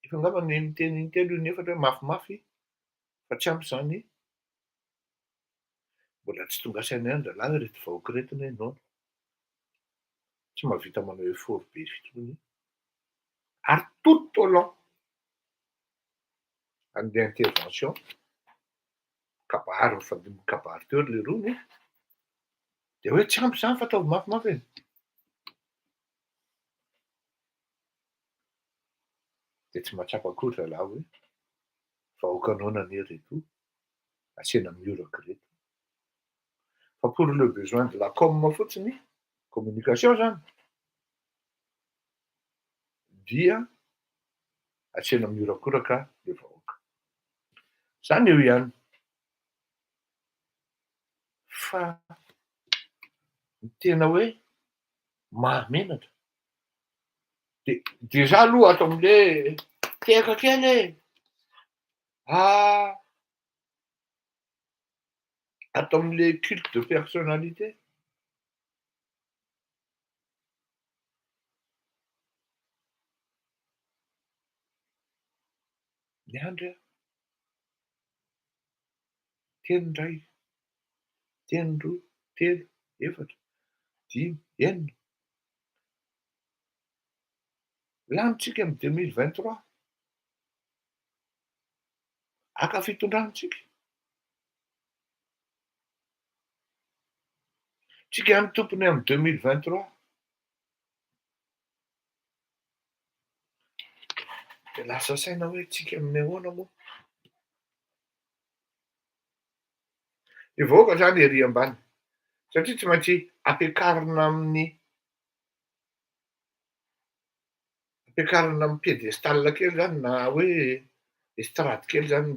Speaker 3: Efa angamba miteny telo iny efatra hoe mafimafy fa tsy ampy zany mbola tsy tonga saina ihany zalahy reto vahoaka reto hoe non. Tsy mahavita manao effort be intsony. Ary tout au long andeha intervention kabary fa kabary teo le rony dia hoe tsy ampy zany fataovy mafimafy e. Dia tsy mahatsapa akory zalahy hoe vahoakanao nanie reto asiana mioraka reto. Fa pour le besoin de la com fotsiny, communication zany, dia asiana miorakoraka le vahoaka. Zany eo ihany. Fa ny tena hoe mahamenatra dia za aloha ato amin'le tehaka kely e! Ato amin'le culte de personnalité. Ny andra telo indray, telo roa, telo, efatra, dimy, enina. Lanitsika amin'ny 2023. Aka fitondrantsika. Tsika ihany tompony amin'ny 2023. Dia lasa saina hoe tsika amin'ny ahoana moa. Ny vahoaka zany ery ambany. Satria tsy maintsy ampiakarina amin'ny piédestal kely zany na hoe estrade kely zany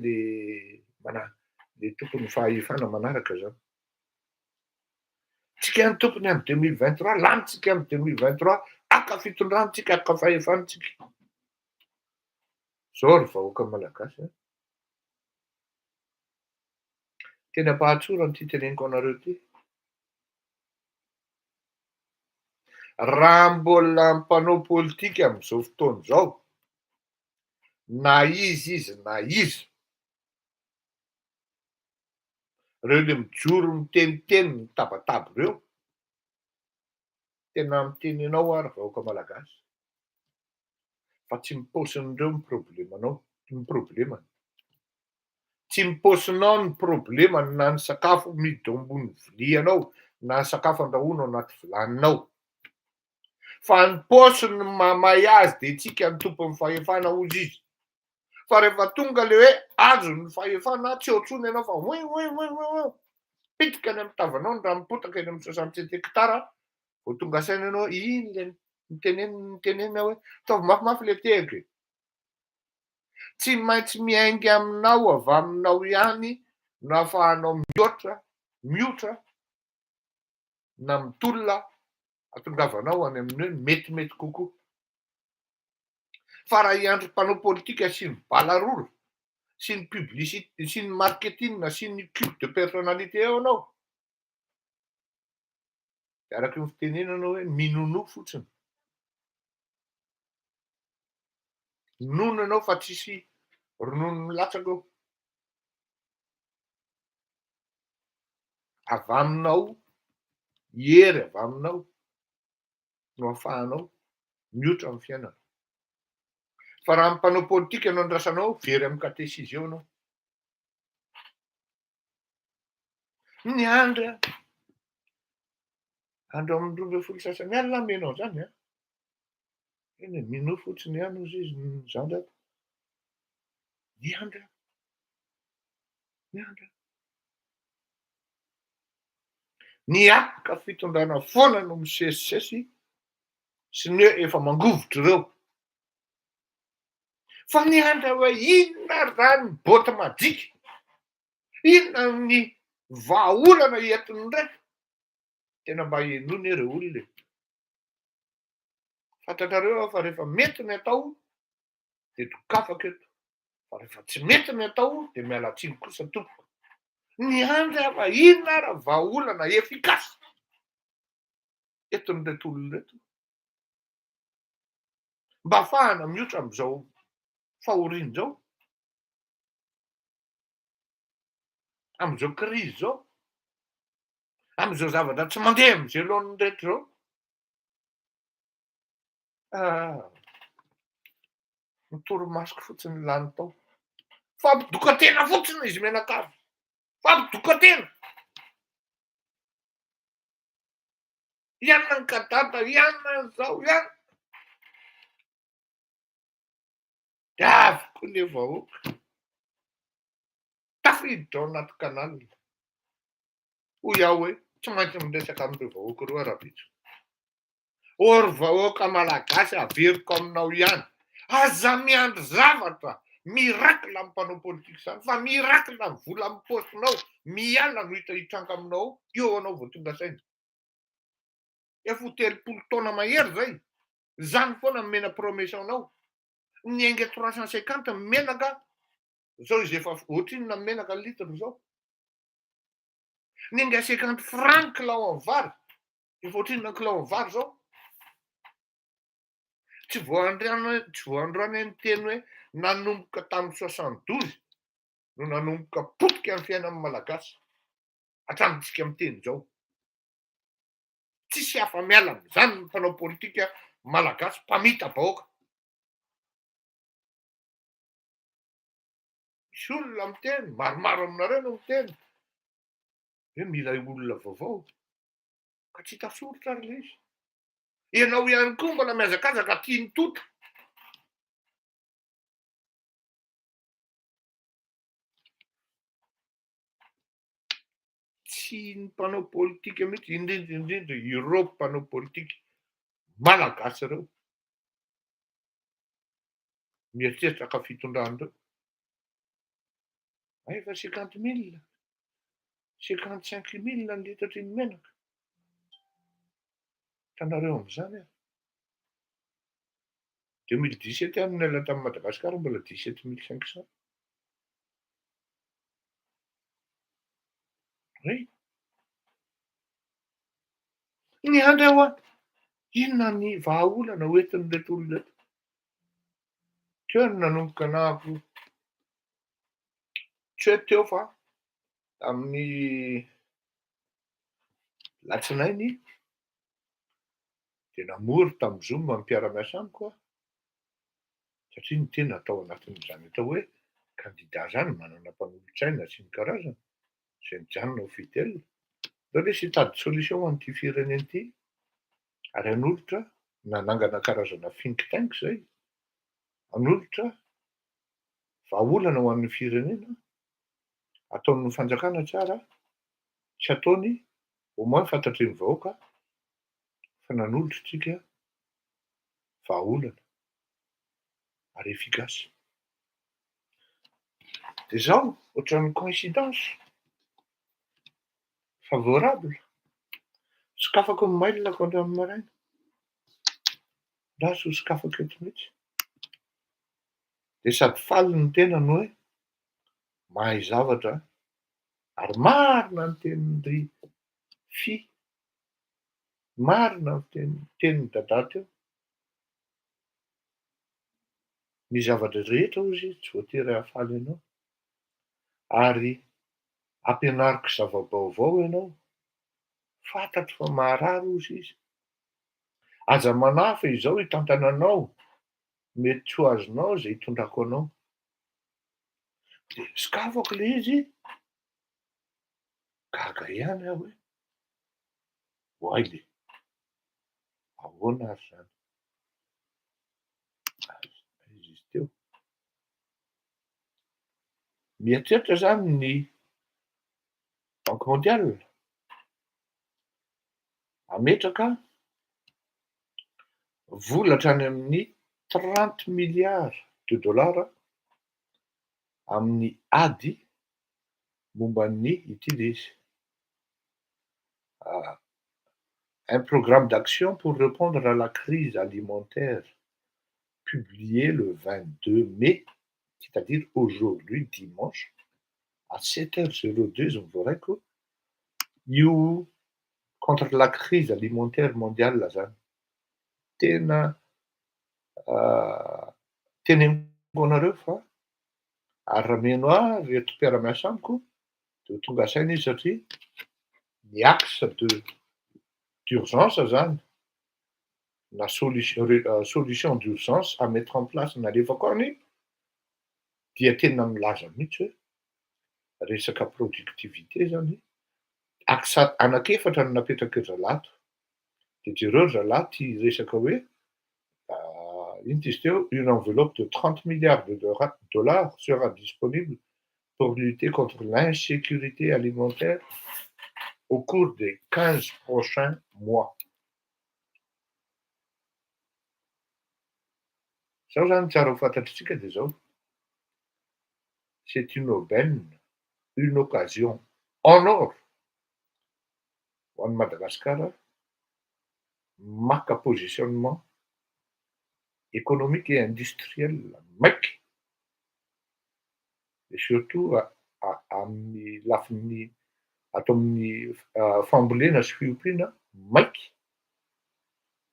Speaker 3: le tompony fahefana manaraka zany. Tsika ihany tompony amin'ny 2023, lanitsika amin'ny 2023, aka fitondrantsika, aka fahefantsika. Zao ry vahoaka malagasy. Tena mpahatsora ny titeneniko anareo ty. Raha mbola mpanao politika amin'izao fotoana izao, na izy na izy, reo le mijoro miteniteny mitabataba reo, tena mitenenao ary vahoaka malagasy fa tsy mipaosin'ireo ny problemany. Tsy mipaosinao ny problemany na ny sakafo miditra ambony vilianao na ny sakafo andrahoina ao anaty vilaninao. Fa ny paosiny mamahy azy dia tsika ny tompon'ny fahefana hozy izy. Fa rehefa tonga le hoe azo ny fahefana, tsy ao intsony ianao fa pitika any amin'ny tavanao ny rano mipotaka eny amin'ny 67 hectara, vao tonga saina ianao iny le nitenenina hoe ataovy mafimafy le tehaka e. Tsy maintsy miainga aminao avy aminao ihany no ahafahanao miotra na mitolona atongavanao any amin'ny hoe metimety kokoa. Fa raha iandry mpanao politika sy ny balaroro sy ny publicité sy ny marketing sy ny culte de personnalité eo anao, dia araka ny fitenenanao hoe minono fotsiny. Nono ianao fa tsisy ronono milatsaka eo. Avy aminao hery, avy aminao no ahafahanao miotra amin'ny fiainana. Fa raha mpanao politika no andrasanao, very amin'ny katesizio anao. Ny andra amin'ny 12 sasany alina menao zany a. Eny mino fotsiny ihany hozy izy ny zandraka. Ny andra. Ny afaka fitondrana foana no misesisesy sy ny hoe efa mangovitra ireo. Fa ny andra hoe inona zany ny boty majika? Inona ny vahaolana entiny ndraiky? Tena mba henoina ireo olona. Fantatrareo fa rehefa mety ny atao dia dokafaka eto. Fa rehefa tsy mety ny atao dia miala tsiny kosa tompoko. Ny andry fa inona ara vahaolana efikasy eto amin'reto olona reto. Mba ahafahana mihoatra amin'izao fahoriana izao, amin'izao krizy izao, amin'izao zavatra tsy mandeha amin'izay lohan'ny rehetra izao. Mitoromasoko fotsiny lany tao. Fampidokantena fotsiny izy menakavy. Fampidokantena. Ianona ny kadata, ianona n'izao, ianona. Avoko ilay vahoaka. Tafiditra ao anaty kanalina. Hoy aho hoe tsy maintsy miresaka amin'ireo vahoaka ireo ara-bitro. Ory vahoaka malagasy averiko aminao ihany. Aza miandry zavatra, mirakila amin'ny mpanao politika izany, fa mirakila ny vola amin'ny paosinao, miala no hita hitranga aminao, eo anao vao tonga saina. Efa ho 30 taona mahery zay. Zany foana ny mena promesa anao. Ny enga 350 ny menaka, zao izy efa ohatrinona ny menaka litra zao. Ny enga 50 francs kilao amin'ny vary, efa ohatrinona kilao amin'ny vary zao. Tsy voandroany ny teny hoe nanomboka tamin'ny 72 no nanomboka potika ny fiainan'ny malagasy. Hatramintsika amin'ny teny izao. Tsisy afa-miala amin'izany ny mpanao politika malagasy mpamita vahoaka. Misy olona miteny, maromaro aminareo no miteny hoe mila olona vaovao, ka tsy hita soritra ary ilay izy. Ianao ihany koa mbola miazakazaka tia ny tota. Tsy ny mpanao politika mihitsy, indrindra ireo mpanao politika malagasy ireo mieritreritra ka fitondrandreo. Efa 50 000, 55 000 ny litatra ny menaka. Hitanareo amin'izany aho. 2017 aho nela tamin'i Madagasikara mbola 17 500. Ny andry aho inona ny vahaolana hoentin'ny reto olona reto. Teo no nanomboka nahako tsy hoe teo fa amin'ny latsinainy dia namory tamin'ny Zoom amin'ny mpiara-miasa amiko aho. Satria ny tena atao anatin'izany atao hoe kandida zany manana mpanolotsaina sy ny karazany. Izay nijanona ho fidèle. Reo lesy hitady solution an'ity firenena ity. Ary hanolotra nanangana karazana think tank zay. Hanolotra vahaolana ho an'ny firenena. Ataon'ny fanjakana tsara sy ataony au moins fantatry ny vahoaka fa nanolotra tsika vahaolana ary efikasy. Dia izao ohatran'ny coïncidence favorable. Sokafako ny mailako androany maraina. Raha sokafako eto mihitsy. Dia sady faly ny tenany hoe mahay zavatra ary marina ny tenin'ny Fi. Marina ny tenin'ny Dada teo. Ny zavatra rehetra ozy tsy voatery hahafaly ianao. Ary ampianariko zava-baovao ianao. Fantatro fa maharary ozy izy. Aza manahy fa izao hitantananao mety tsy ho azonao izay hitondrako anao. Dia sokafako ilay izy. Gaga ihany aho hoe hoaily. Ahoana ary izany? Izy teo. Mieritreritra zany ny Banque mondiale ametraka volatra any amin'ny 30 milliards de dollars amin'ny ady momban'ny ity ilay izy. Un programme d'action pour répondre à la crise alimentaire publié le 22 mai, c'est-à-dire aujourd'hui, dimanche, à 7h02 zany voaraiko io contre la crise alimentaire mondiale zany. Tena teneniko anareo fa ary raha meno ahy reto mpiara-miasa amiko de ho tonga saina izy satria ny axe d'urgence zany na solution d'urgence à mettre en place nalefako any dia tena milaza mihitsy hoe resaka productivité zany axe anak'efatra no napetraka zalato de jereo zalato resaka hoe ino izy teo une enveloppe de 30 milliards de dollars sera disponible pour lutter contre l'insécurité alimentaire au cours des 15 prochains mois. Zao zany tsara ho fantatritsika de zao. C'est une aubaine, une occasion en or ho an'i Madagasikara maka positionnement économique et industriel maiky et surtout amin'ny lafin'ny ato amin'ny fambolena sy fiompiana maiky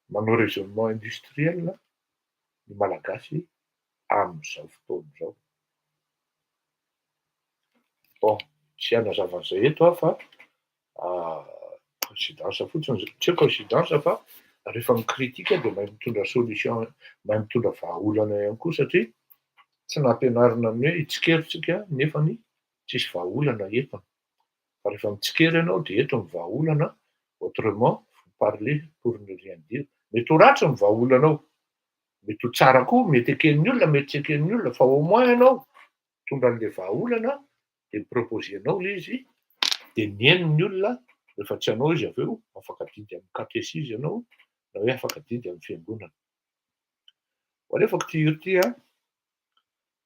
Speaker 3: manao raisonnement industriel ny malagasy amin'izao fotoana zao. Bon, tsy hanazava an'izay eto aho fa coïncidence fotsiny tsy hoe coïncidence fa rehefa mikritika de mahay mitondra solution, mahay mitondra vahaolana ihany koa satria tsy nampianarina amin'ny hoe itsikerintsika nefany tsisy vahaolana entona. Fa rehefa mitsikera ianao de eto ny vahaolana, autrement vous parlez pour ne rien dire. Mety ho ratsy ny vahaolanao, mety ho tsara koa, mety eken'ny olona, mety tsy eken'ny olona fa au moins ianao mitondra an'le vahaolana de mipropozenao le izy de mihaino ny olona rehefa tsy hanao izy aveo afaka didy amin'ny catéchisme ianao na hoe afaka didy amin'ny fiangonana. Ho alefako ty hiro ty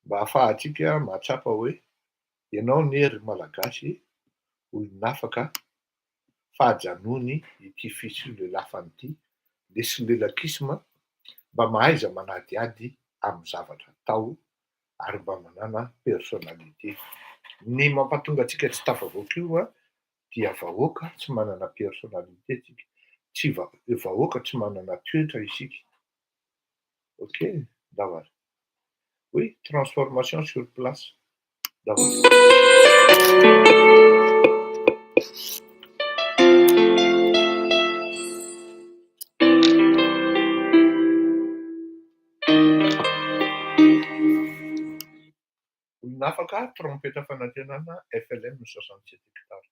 Speaker 3: mba ahafahantsika mahatsapa hoe ianao nery malagasy olon'afaka fahajanoany ity fils de lafany ity le slelakisme mba mahaiza manadiady amin'ny zavatra atao ary mba manana personnalité. Ny mampatonga antsika tsy tafavoaka io dia vahoaka tsy manana personnalité tsika, tsy vahoaka tsy manana toetra isika. Ok, davara. Oui, transformation sur place. Davara. Olon'afaka trompetra fanantenana FLM 67 hectares.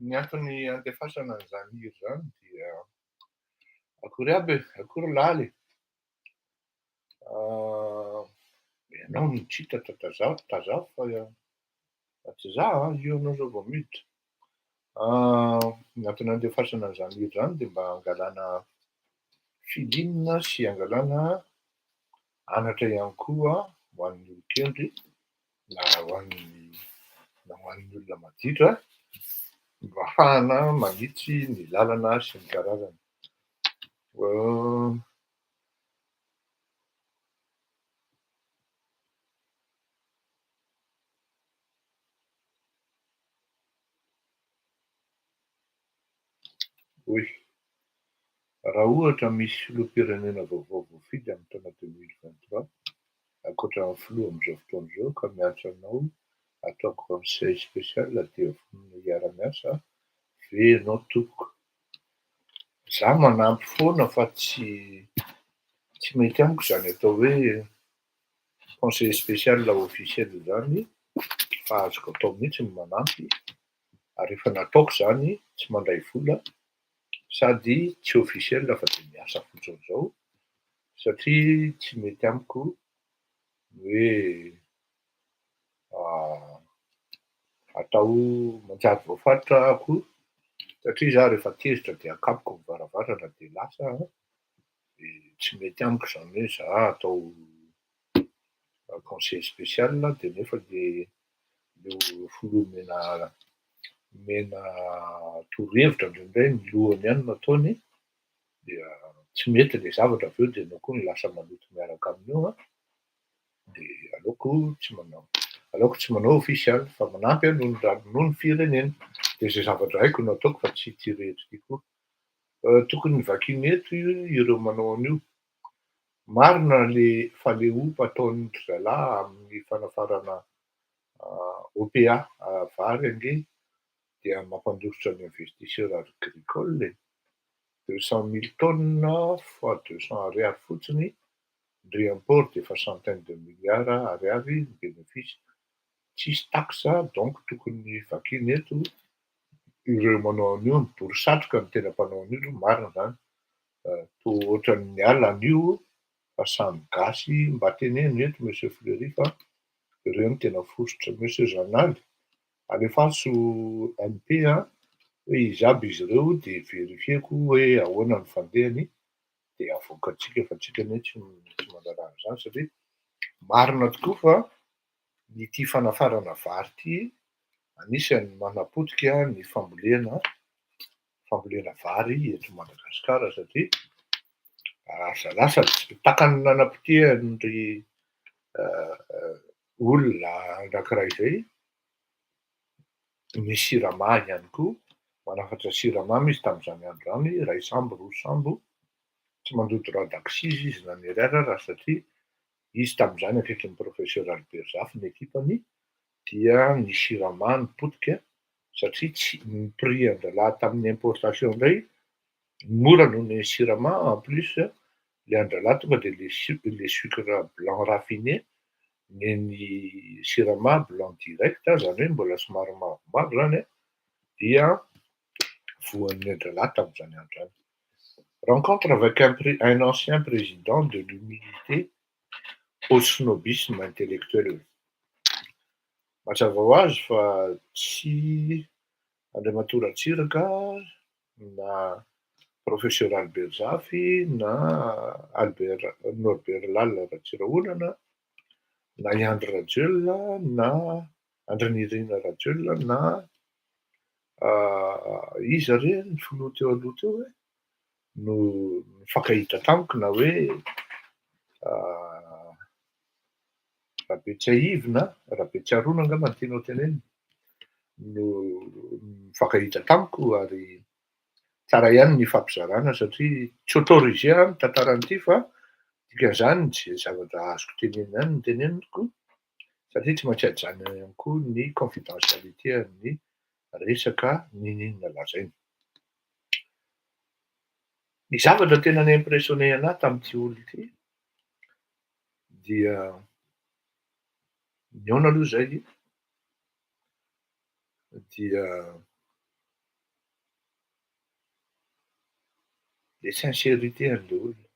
Speaker 3: Ny antony andefasana an'izany hira zany dia akory aby, akory laly. Ianao mitsitatra tazafo fa tsy za io anao zao vao miditra. Ny antony andefasana an'izany hira zany dia mba angalana filimina sy angalana anatra ihany koa ho an'ny olon-kendry na ho an'ny olona maditra mba hahana manitsy ny lalana sy ny karazany. Oy, raha ohatra misy filoham-pirenena vaovao voafidy amin'ny taona 2023 ankoatra ny filoha amin'izao fotoana izao ka miantso anao ataoko conseil spécial dia vonona hiara-miasa ve ianao tompoko. Za manampy foana fa tsy mety amiko zany atao hoe conseil spécial officiel zany fa azoko atao mihitsy ny manampy ary efa nataoko zany tsy mandray vola sady tsy officiel fa dia miasa fotsiny zao satria tsy mety amiko hoe atao manjary voafaritra akoho satria za rehefa tezitra dia akapoka ny varavarana dia lasa tsy mety amiko zany hoe za atao conseil spécial dia nefa leo filoha mena torohevitra indraindray ny lohany ihany nataony dia tsy mety ilay zavatra aveo dia ianao koa no lasa maloto miaraka amin'io dia aleoko tsy manao official fa manampy noho ny firenena dia izay zavatra haiko no ataoko fa tsy rehetra koa. Tokony vakiana eto ireo manao an'io. Marina fa le ompa ataon'ny zalahy amin'ny fanafarana OPA vary ange dia mampandositra ny investisseur agricole 200 000 tonnes fois 200 ariary fotsiny Driamport efa centaine de milliards ariary ny bénéfice. Tsisy taxa, donc tokony vakiana eto ireo manao an'io mibory satroka ny tena mpanao an'io, marina zany. Toa ohatran'ny ala an'io fa samy gasy mba teneno eto monsieur Fleury fa ireo no tena fosotra. Monsieur Zanal, alefaso MP hoe izy aby izy ireo de verifieko hoe ahoana ny fandehany de avoakatsika fa tsika anie tsy mandarary zany satria marina tokoa fa ity fanafarana vary ity anisany manapotika ny fambolena vary eto Madagasikara satria lasa takany nanapotehany olona anankiray zay ny siramamy ihany koa, manafatra siramamy izy tamin'izany andro zany, ray sambo roa sambo, tsy mandoto radaksizy izy na niarara raha satria izy tamin'izany akaikin'ny professeur Albert Zafy ny ekipany dia ny siramamy nipotika satria tsy ny prix andralahy tamin'ny importation indray mora noho ny siramamy, en plus le andralahy tonga de le sucre blanc raffiné, ny siramamy blanc direct zany hoe mbola somary mavomavo zany dia voan'ny andralahy tamin'izany andro zany. Rencontre avec un ancien président de l'humilité au snobisme intellectuel. Mazava ho azy fa tsy Andriamatora Atsiraka na professeur Albert Zafy na Norbert Lalla Ratsirahonana na Iandry Rajoelina na Andrinirina Rajoelina na iza re ny filoha teo aloha teo hoe no nifankahita tamiko na hoe Rabetsiaivo na Rabetsiarona angamba ny tianao tenenina no nifankahita tamiko ary tsara ihany ny fampizarana satria tsy autorisé ny tantaran'ity fa dikan'izany zay zavatra azoko tenenina ihany no teneniko satria tsy maintsy hajanona ihany koa ny confidentialité amin'ny resaka ninona lazaina. Ny zavatra tena ni-impressionné anahy tamin'ity olona ity dia ny aona aloha zay dia le sincérité an'le olona.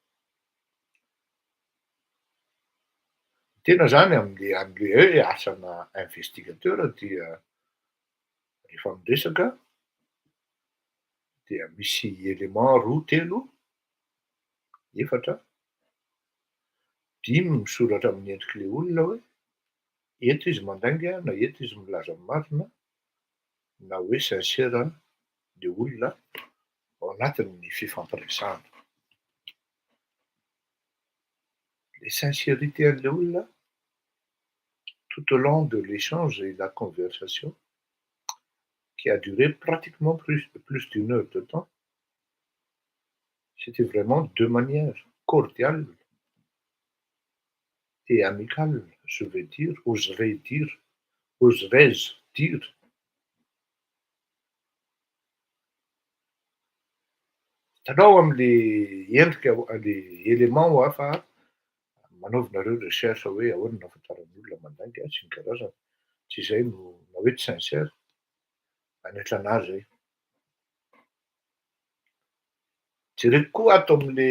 Speaker 3: Tena zany am'le hoe asana investigateur dia rehefa miresaka dia misy élément roa telo efatra dimy misoratra amin'ny endrik'le olona hoe eto izy mandainga na eto izy milaza marina na hoe sincère le olona ao anatin'ny fifampiresahana. Le sincérité an'le olona tout au long de l'échange et la conversation qui a duré pratiquement plus d'une heure de temps, c'était vraiment de manière cordiale et amicale, je vais dire, oserais-je dire. Hitanao am'le endrika le élément ho hafa manaovinareo recherche hoe ahoana no ahafantaran'ny olona mandainga sy ny karazany, tsy izay no na hoe tsy sincère, manaitra anazy zay. Jereko koa ato am'le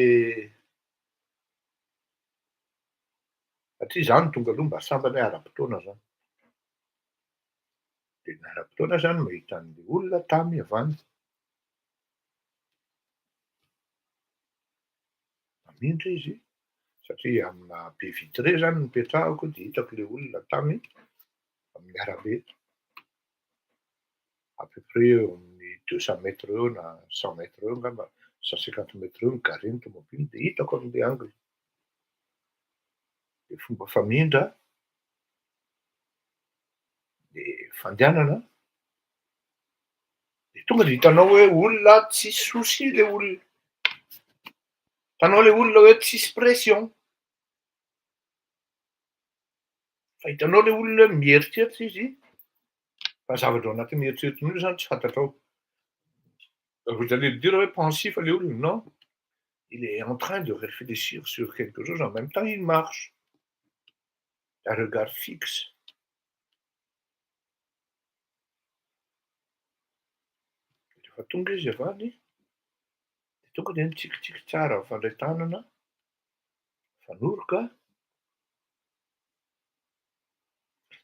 Speaker 3: satria zany tonga aloha mba sambany hoe ara-potoana zany. De ny ara-potoana zany mahita an'le olona tamy avy any. Mamindra izy satria amina baie vitrée zany nipetrahako de hitako le olona tamy amin'ny arabe. À peu près eo amin'ny 200 mètres eo na 100 mètres eo angamba, 150 mètres eo migarena tomobily de hitako am'le angle. De fomba famindra de fandehanana de tonga de hitanao hoe olona tsisy souci le olona. Hitanao le olona hoe tsisy pression. Fa hitanao le olona hoe mieritseritsy izy fa zavatra ao anatin'ny eritreritiny io zany tsy fantatrao. Vous allez dire hoe pensif le olona, non. Il est en train de réfléchir sur quelque chose, en même temps il marche. Un regard fixe. Fatunge Giovanni, tonga dia mitsikitsiky tsara ny fandray tanana, fanoroka.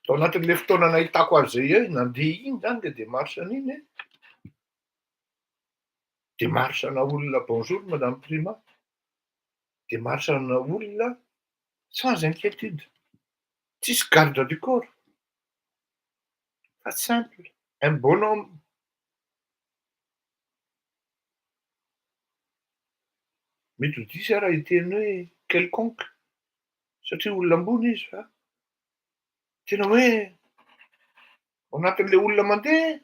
Speaker 3: Tao anatin'le fotoana nahitako azy zay eo, nandeha iny zany le démarche-n'iny e. Démarche-na olona bonjour madame Prima. Démarche-na olona sans inquiétude. Tsisy garde du corps. Fa simple. Un bonhomme. Mety ho diso raha hiteny hoe quelconque. Satria olona ambony izy fa tena hoe ao anatin'le olona mandeha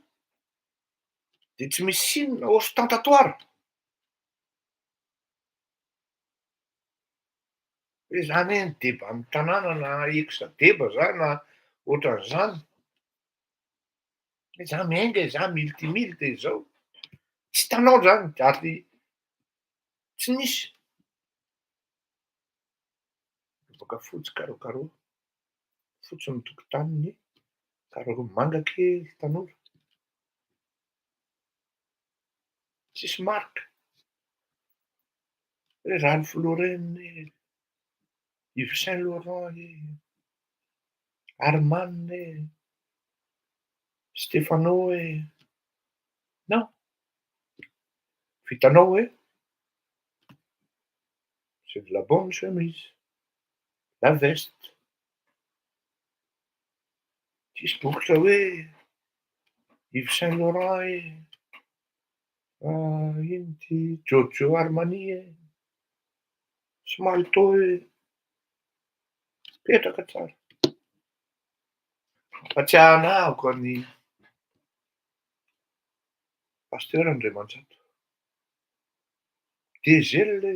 Speaker 3: de tsy misy sinona ostentatoire. Hoe zany hoe mideba amy tanàna na exa-deba za na ohatran'izany. Hoe za miainga e, za militimilite zao. Tsy hitanao zany ary tsy nisy. Lobaka fotsy carreau, fotsy ny tokotaniny, carreau manga kely tanora. Tsisy marika. Hoe Ralph Lauren e, Yves Saint Laurent e, Armani e, Stefano e. Non. Vitanao hoe c'est de la bonne chemise, la veste. Tsisy bokotra hoe Yves Saint Laurent e, ino ty Giorgio Armani e, Smalto e. Petraka tsara. Fatsiahy anahako an'ny pasteur Andriamanjato. DG le.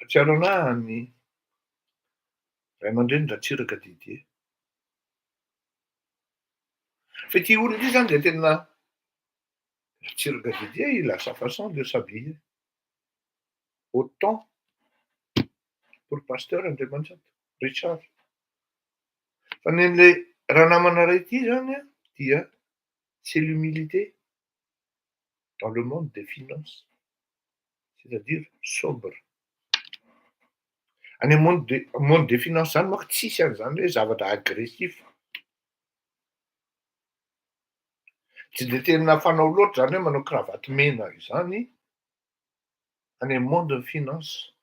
Speaker 3: Fatsiaro anahy ny ray aman-dreny Ratsiraka Didier. Fa ity olona ity zany de tena Ratsiraka Didier, il a sa façon de s'habiller. Autant pour pasteur Andriamanjato, Richard. Fa nen'le raha namana ray ity zany a dia c'est l'humilité dans le monde des finances. C'est-à-dire sobre. Any monde des finances zany manko tsisy an'zany hoe zavatra agressif. Tsy de tena fanao loatra zany hoe manao cravatte mena izany any amin'ny monde ny finance.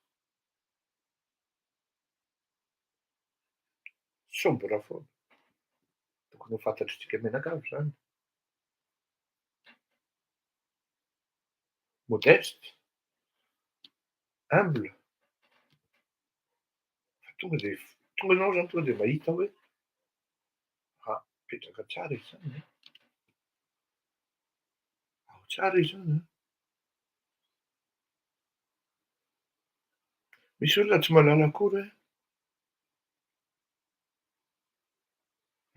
Speaker 3: Sobre foana. Tokony ho fantatritsika menakavy zany. Modeste, humble. Tonga ianao zany tonga de mahita hoe petraka tsara izy zany. Ao tsara izy zany. Misy olona tsy mahalala akory hoe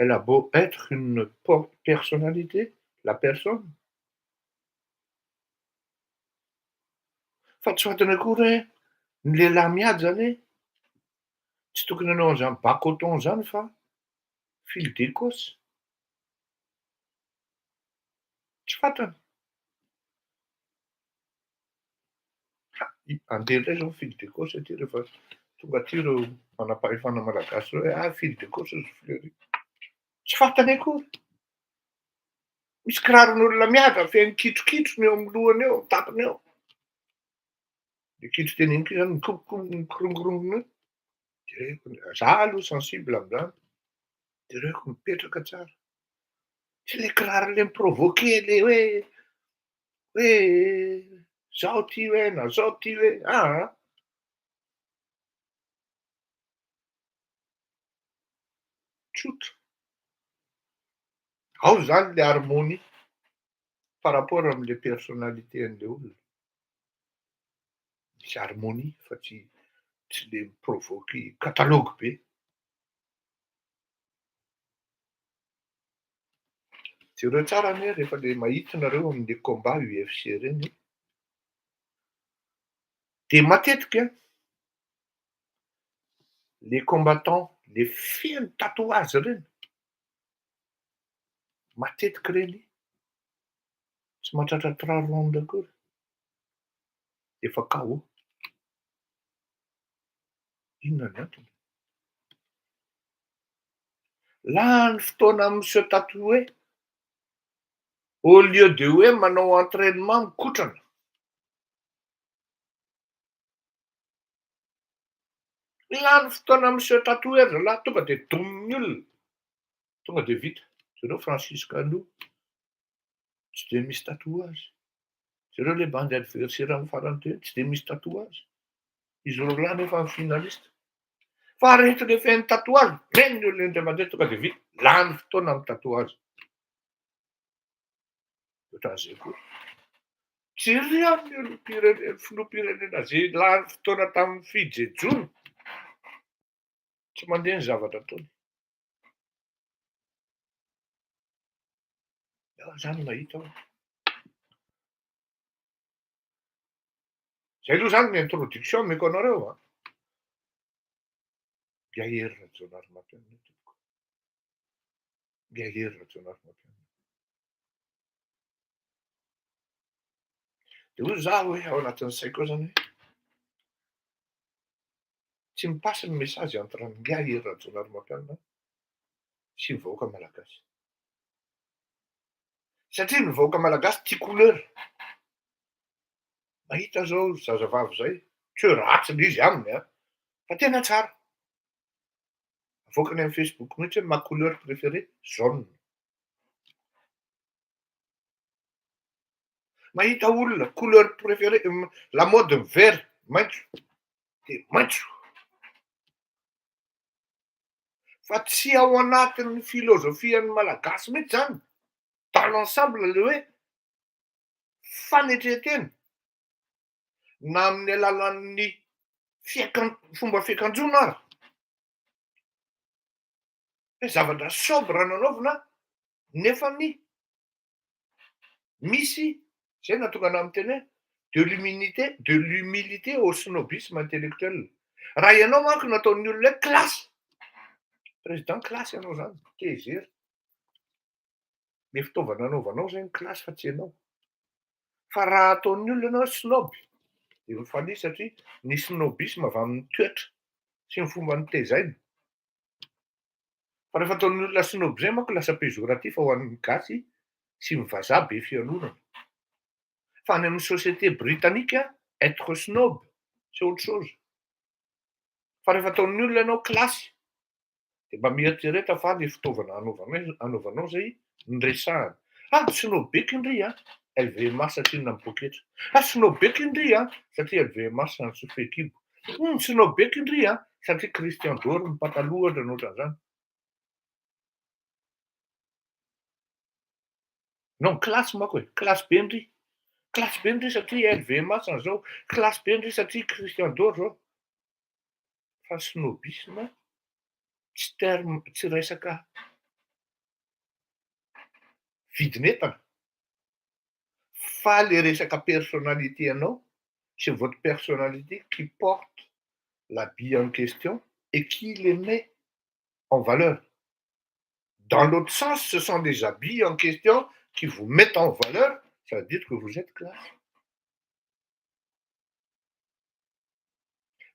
Speaker 3: elle a beau être une personnalité, la personne. Fa tsy fantany akory hoe ny lehilahy miady zany hoe tsy tokony hanao an'zany bas coton zany fa fil d'Écosse. Tsy fantany. Andeha indray zao fil d'Écosse aty rehefa tonga aty ireo manam-pahefana malagasy reo hoe fil d'Écosse fleury. Tsy fantany akory. Misy kiraron'olona miada feno kitrokitrony eo amin'ny lohany eo, amin'ny tampony eo. Le kitro tena ino zany mikorongorongona eo. Jereko za aloha sensible amin'zany. Jereko mipetraka tsara. Tsy le kiraro le mi-provoquer le hoe zao ty hoe na zao ty hoe tsotra. Ao zany le harmonie par rapport am'le personnalité an'le olona. Misy harmonie fa tsy le mi-provoquer catalogue be. Jereo tsara anie rehefa le mahita nareo amin'le combat UFC reny, de matetika le combattant le feno tatouage reny, matetika reny tsy mahatratra 3 round akory, efa KO. Inona ny antony? Lany fotoana am'se tatoué au lieu de hoe manao entraînement mikotrana. Lany fotoana am'se tatoué zalahy tonga de domin'ny olona, tonga de vita. Jereo Francis Ngannou tsy de misy tatouage. Jereo le bandy adversaire amin'ny farany teo tsy de misy tatouage. Izy roa lahy nefa finaliste. Fa rehetra le feno tatouage, meny ny olona indray mandeha tonga de vita. Lany fotoana amin'ny tatouage. Ohatran'izay koa. Jereo amin'ny filoham-pirenena zay lany fotoana tamin'ny fijejoana, tsy mandeha ny zavatra ataony. Zany mahita aho. Zay aloha zany ny introduction ameko anareo a. Gahery Rajaonary Mampinona tompoko. Gahery Rajaonary Mampinona. De hoy zaho hoe ao anatin'ny saiko ao zany hoe tsy mipasy ny message entre ny Gahery Rajaonary Mampinona sy ny vahoaka malagasy. Satria ny vahoaka malagasy tia couleur. Mahita zao zazavavy zay, tsy hoe ratsy lay izy aminy a, fa tena tsara. Avoakany amin'ny Facebook mihitsy hoe ma couleur préférée jaune. Mahita olona couleur préférée la mode vert, maitso, de maitso. Fa tsy ao anatin'ny filozofian'ny malagasy mihitsy zany, dans l'ensemble le hoe fanetretena na amin'ny alalan'ny fomba fiakanjoana ary. Hoe zavatra sobre nanaovana nefany misy zay nahatonga anahy miteny hoe de l'humilité au snobisme intellectuel. Raha ianao manko nataon'ny olona hoe classe, président classe ianao zany, tezery. Le fitaovana anaovanao zay ny classe fa tsy ianao. Fa raha ataon'ny olona ianao snob, de mifalia satria ny snobisme avy amin'ny toetra sy ny fomba nitaizana. Fa rehefa ataon'ny olona snob zay manko lasa péjoratif ho an'ny gasy sy ny vazaha be fianonana. Fa any amin'ny société britannique, être snob, c'est autre chose. Fa rehefa ataon'ny olona ianao classe, de mba mieritreretra fa le fitaovana anaovanao zay noresahana. Ah, snobeko indray a, LVMH satria na poketra. Ah, snobeko indray a, satria LVMH sy ny fekibo. Snobeko indray a, satria Christian Dior ny pataloha ohatra ny ohatran'izany. Non, classe manko e, classe be indray. Classe be indray satria LVMH an'izao, classe be indray satria Christian Dior zao. Fa snobisme tsy terme, tsy resaka vidin'entana, fa le resaka personnalité anao, c'est votre personnalité qui porte l'habit en question et qui les met en valeur. Dans l'autre sens, ce sont des habits en question qui vous mettent en valeur, ça veut dire que vous êtes classe.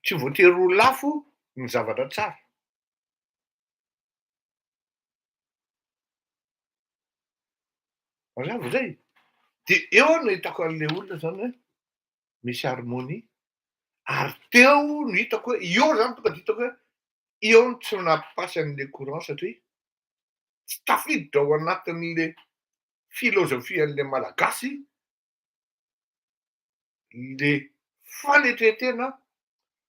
Speaker 3: Tsy voatery ho lafo ny zavatra tsara. Mazava zay. De eo no hitako an'le olona zany hoe misy harmonie, ary teo no hitako hoe eo zany tonga de hitako hoe eo no tsy nampasy an'le courant satria tsy tafiditra ao anatin'le filozofian'le malagasy le fanetretena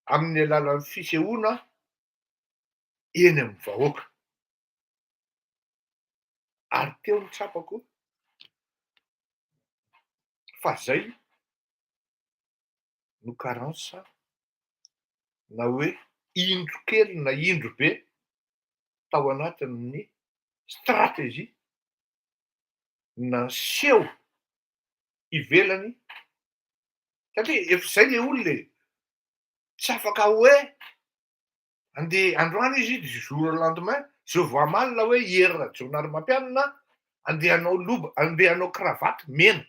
Speaker 3: amin'ny alalan'ny fisehoana eny amin'ny vahoaka. Ary teo ny tsapako fa zay no carence na hoe indro kely na indro be tao anatin'ny stratégie naseho ivelany satria efa zay le olo le tsy afaka hoe andeha androany izy du jour au lendemain je vois mal la hoe hier jonary mampianina andeha hanao cravatte mena.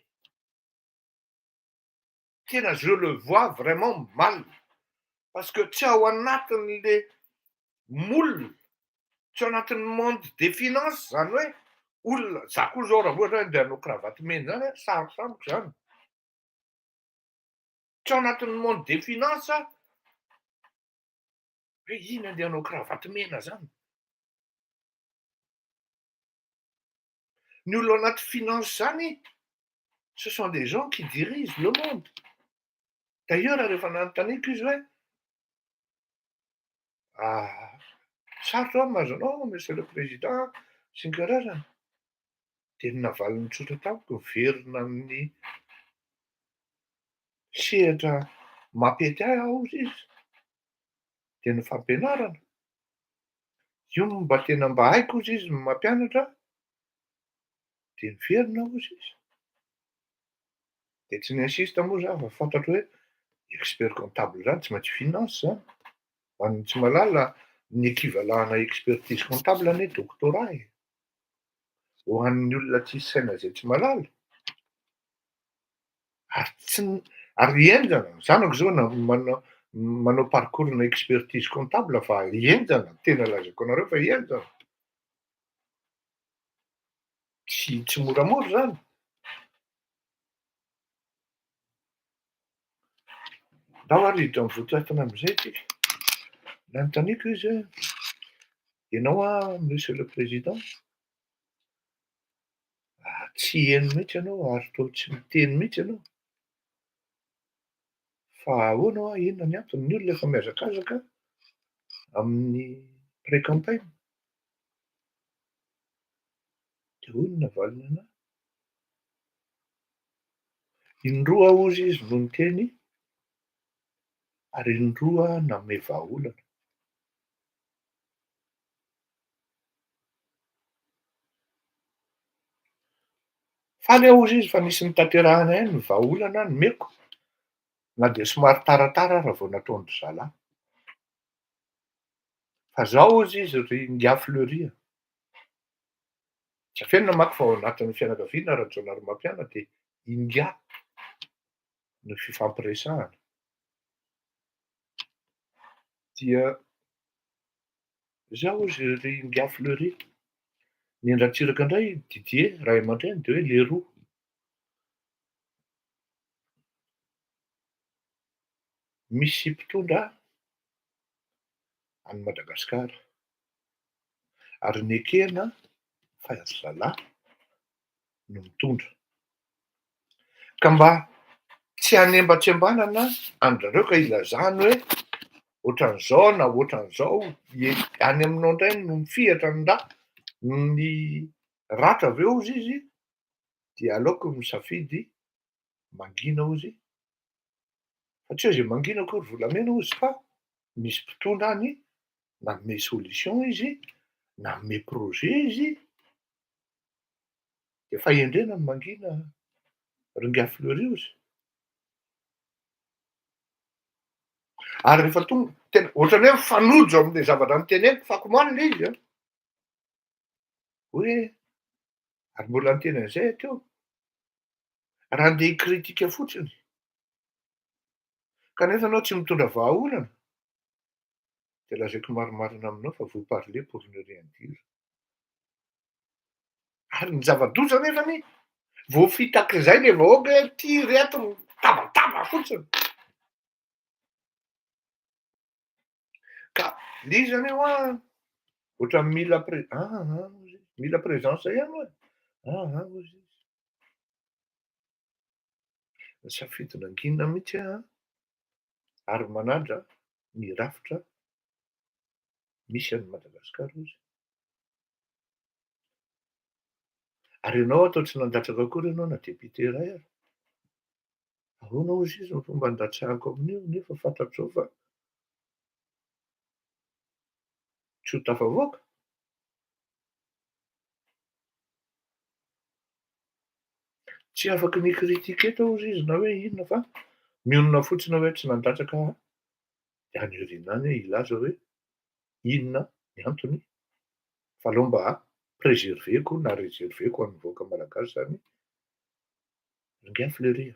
Speaker 3: Tena je le vois vraiment mal parce que tsy ao anatin'le moule, tsy ao anatin'ny monde des finances zany hoe olona za koa zao raha ohatra hoe andeha hanao cravatte mena zany sarotra amiko zany. Tsy ao anatin'ny monde des finances hoe ino andeha hanao cravatte mena zany. Ny olona ao anaty finance zany, ce sont des gens qui dirigent le monde. D'ailleurs rehefa nanontaniako izy hoe sarotra ho mahazo anao monsieur le président sy ny karazany, de navaliny tsotra tamiko miverina amin'ny sehatra mampety ahy ao izy de ny fampianarana. Io mba tena mba haiko ozy izy ny mampianatra de miverina aho ozy izy. De tsy ni-insista moa za fa fantatro hoe expert comptable zany tsy maintsy finance zany. Ho an'ny tsy mahalala ny équivalent-na expertise comptable anie doctorat e. Ho an'ny olona tsisy saina zay tsy mahalala. Ary henjana, zanako zao manao parcours-na expertise comptable fa henjana, tena lazaiko anareo fa henjana. Tsy moramora zany. Ndao ary hiditra mivoatoatina am'izay tsika. Nanontaniako izy hoe ianao monsieur le président, tsy heno mihitsy ianao ary toa tsy miteny mihitsy ianao. Fa ahoana ho inona ny antony? Ny olona efa mihazakazaka amin'ny pré-campagne. De hoy ny navaliny anahy. Indroa ozy izy no niteny ary indroa nanome vahaolana. Faly aho ozy izy fa nisy nitanterahana ihany ny vahaolana nomeko, na de somary taratara raha vao nataon'ny zalahy. Fa zao ozy izy ry Ngia Fleury. Tsy afenina manko fa ao anatin'ny fianakaviana raha jonary mampiana de Ingia no fifampiresahana. Dia zao ozy ry Ngia Fleury. Ny andratsiraka indray Didier ray aman-dreny de hoe Leroux. Misy mpitondra any Madagasikara ary ny ekena Fairy Zalahy no mitondra. Ka mba tsy hanembatsembanana andrareo ka ilazany hoe ohatran'izao na ohatran'izao any aminao indray no mifihatra ny ny ratra aveo ozy izy dia aleoko misafidy mangina ozy fa tsy hoe zay mangina akory volamena ozy fa misy mpitondra any nanome solution izy, nanome projet izy de fa hendrena ny mangina ry Ngia Fleury ozy. Ary rehefa tonga tena ohatrany hoe mifanojo am'le zavatra noteneniko fako marina izy a. Hoe ary mbola niteny an'izay teo, raha andeha hikritika fotsiny kanefa anao tsy mitondra vahaolana de lazaiko marimarina aminao fa vous parlez pour ne rien dire. Ary ny zava-doza nefany voafita hakizay le vahoaka hoe ty reto mitabataba fotsiny. Ka le izy zany eo ohatran'ny mila présence ihany hoe. Ozy izy. Nisafidy nanginina mihitsy aho ary manandra ny rafitra misy an'i Madagasikara ozy. Ary ianao atao tsy nandatsaka akory ianao na député iray ary. Ahoana ozy izy ny fomba handatsahako amin'io nefa fantatro zao fa tsy ho tafavoaka. Tsy afaky nikritika eto ozy izy na hoe inona fa mionona fotsiny hoe tsy nandatsaka any iorinany hoe ilaza hoe inona ny antony fa aloha mba préserveko na réserveko an'ny vahoaka malagasy zany Ringain Fleury.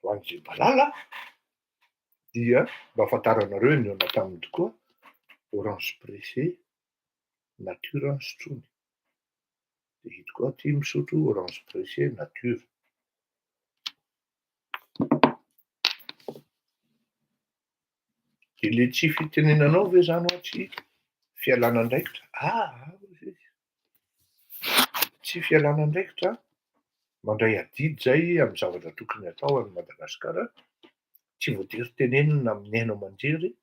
Speaker 3: Ho an'izay malala dia mba ahafantaranareo niona taminy tokoa orange pressé nature sotrony. De hito koa ty misotro orange pressé nature. De le tsy fitenenanao ve zany hoa tsy fialana andraikitra? Ozy izy. Tsy fialana andraikitra mandray adidy zay amin'ny zavatra tokony atao any Madagasikara. Tsy voatery tenenina amin'ny haino aman-jery.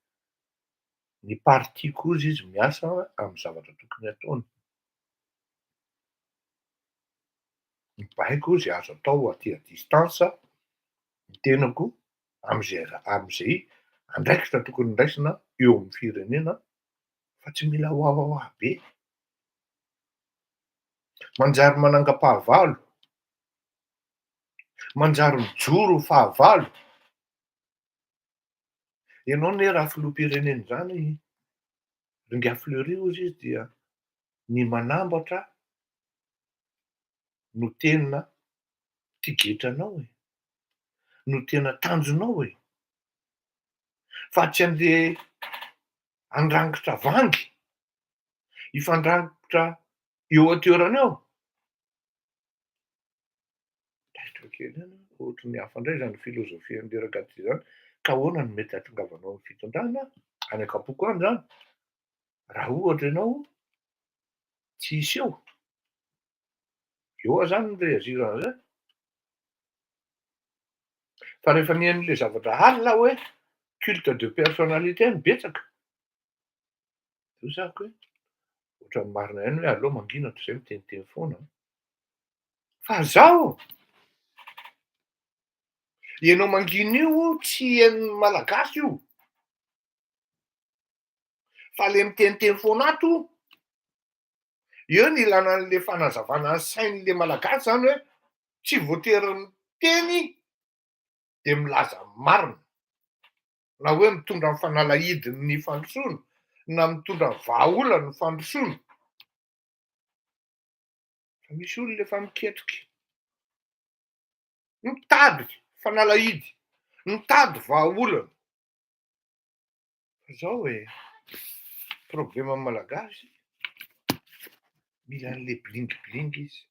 Speaker 3: Ny parti koa izy miasa amin'ny zavatra tokony ataony. Mibaiko zay azo atao aty à distance ny tenako am'izay andraikitra tokony raisina eo amin'ny firenena fa tsy mila hoahoahoa be. Manjary manangam-pahavalo, manjary mijoro fahavalo. Ianao ne raha filoham-pirenena zany Ringain Fleury ozy izy dia ny manambatra no tena tigetranao e, no tena tanjonao e. Fa tsy andeha andrangitra vangy, hifandrangitra eo an-toerana eo. Taitra kely any ohatry ny hafa indray zany filozofian'le ragazzi zany. Ka ahoana no mety hahatongavanao ny fitondrana any an-kapoaka any zany raha ohatra ianao tsy hiseho? Eo aho zany ny réagirana zay. Fa rehefa nihain'le zavatra alina hoe culte de personnalité ny betsaka. Io zako hoe ohatran'ny marina ihany hoe aleo mangina toy izay miteniteny foana. Fa zaho ianao mangina io tsy hain'ny malagasy io. Fa le miteniteny foana ato eo ny ilana an'le fanazavana ny sain'le malagasy zany hoe tsy voatery miteny de milaza marina, na hoe mitondra ny fanalahidiny ny fandrosoana, na mitondra ny vahaolana ny fandrosoana. Fa misy olona efa miketriky, mitady fanalahidy, mitady vahaolana. Fa zao hoe problema malagasy mila an'le blingimblingy izy.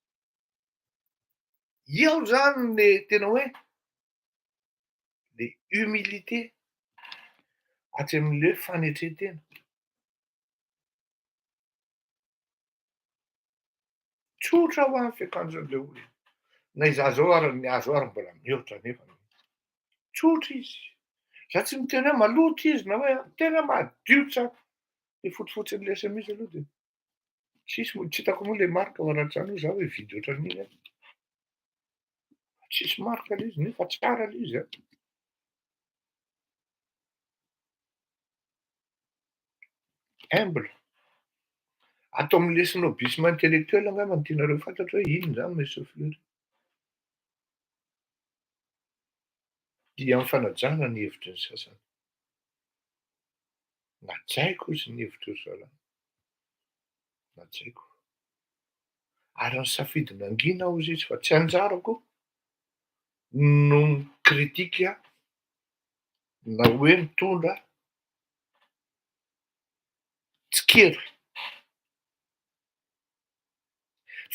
Speaker 3: Eo zany le tena hoe le humilité hatsy amin'le fanetretena. Tsotra ho an'ny fiakanjoan'le olona. Na izaho zao ary ny azo ary mbola mihoatra nefa. Tsotra izy. Za tsy miteny hoe maloto izy na hoe tena madio tsara. Le fotsifotsiny lesa misy aloha de tsy hitako moa le marika ao anaty zany hoe za hoe hividy ohatran'iny aho. Tsisy marika le izy nefa tsara le izy a. Humble. Atao amin'le snobisme intellectuel angamba no tianareo fantatra hoe inona zany Monsieur Fleury. Dia amin'ny fanajana ny hevitry ny sasany. Natsaiko izy ny hevitry ry zalahy. Natsaiko. Ary nisafidy nangina aho izy fa tsy anjarako no mikritika na hoe mitondra tsikera.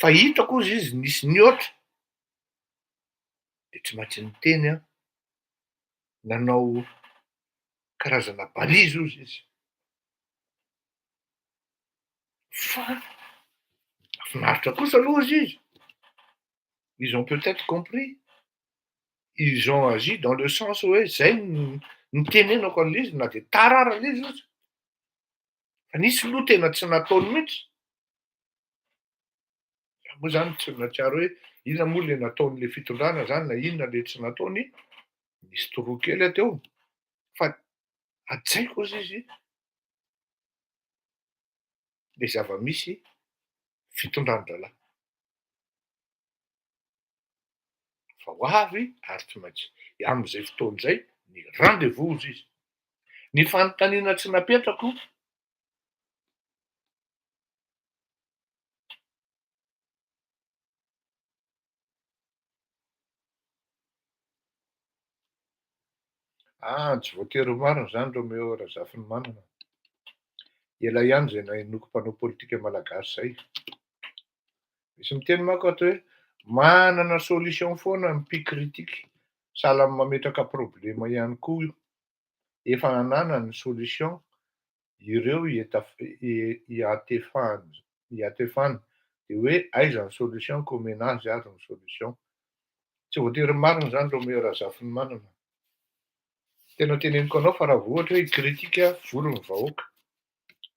Speaker 3: Fa hitako ozy izy nisy nihoatra de tsy maintsy niteny aho. Nanao karazana balizy ozy izy. Fa mahafinaritra kosa aloha ozy izy. Ils ont peut-être compris. Ils ont agi dans le sens hoe zay ny tenenako an'le izy na de tarara le izy ozy. Fa nisy loha tena tsy nataony mihitsy. Moa zany tsy mahatsiaro hoe inona moa le nataon'le fitondrana zany na inona le tsy nataony. Nisy toroa kely teo. Fa atsaiko ozy izy le zava-misy fitondran-dralahy. fa ho avy ary tsy maintsy am'izay fotoana zay ny rendez-vous izy. Ny fanontaniana tsy napetrako tsy voatery ho marina zany Romeo Razafiny Manana. Ela ihany zay nainoko mpanao politika malagasy zay. Misy miteny manko ato hoe manana solution foana ny mpikritika, sahala mametraka problema ihany koa io. Efa nanana ny solution ireo iatefany de hoe aiza ny solution ko omena azy ary ny solution. Tsy voatery marina zany Romeo Razafiny Manana. Tena teneniko anao fa raha vao ohatra hoe ikritika volon'ny vahoaka.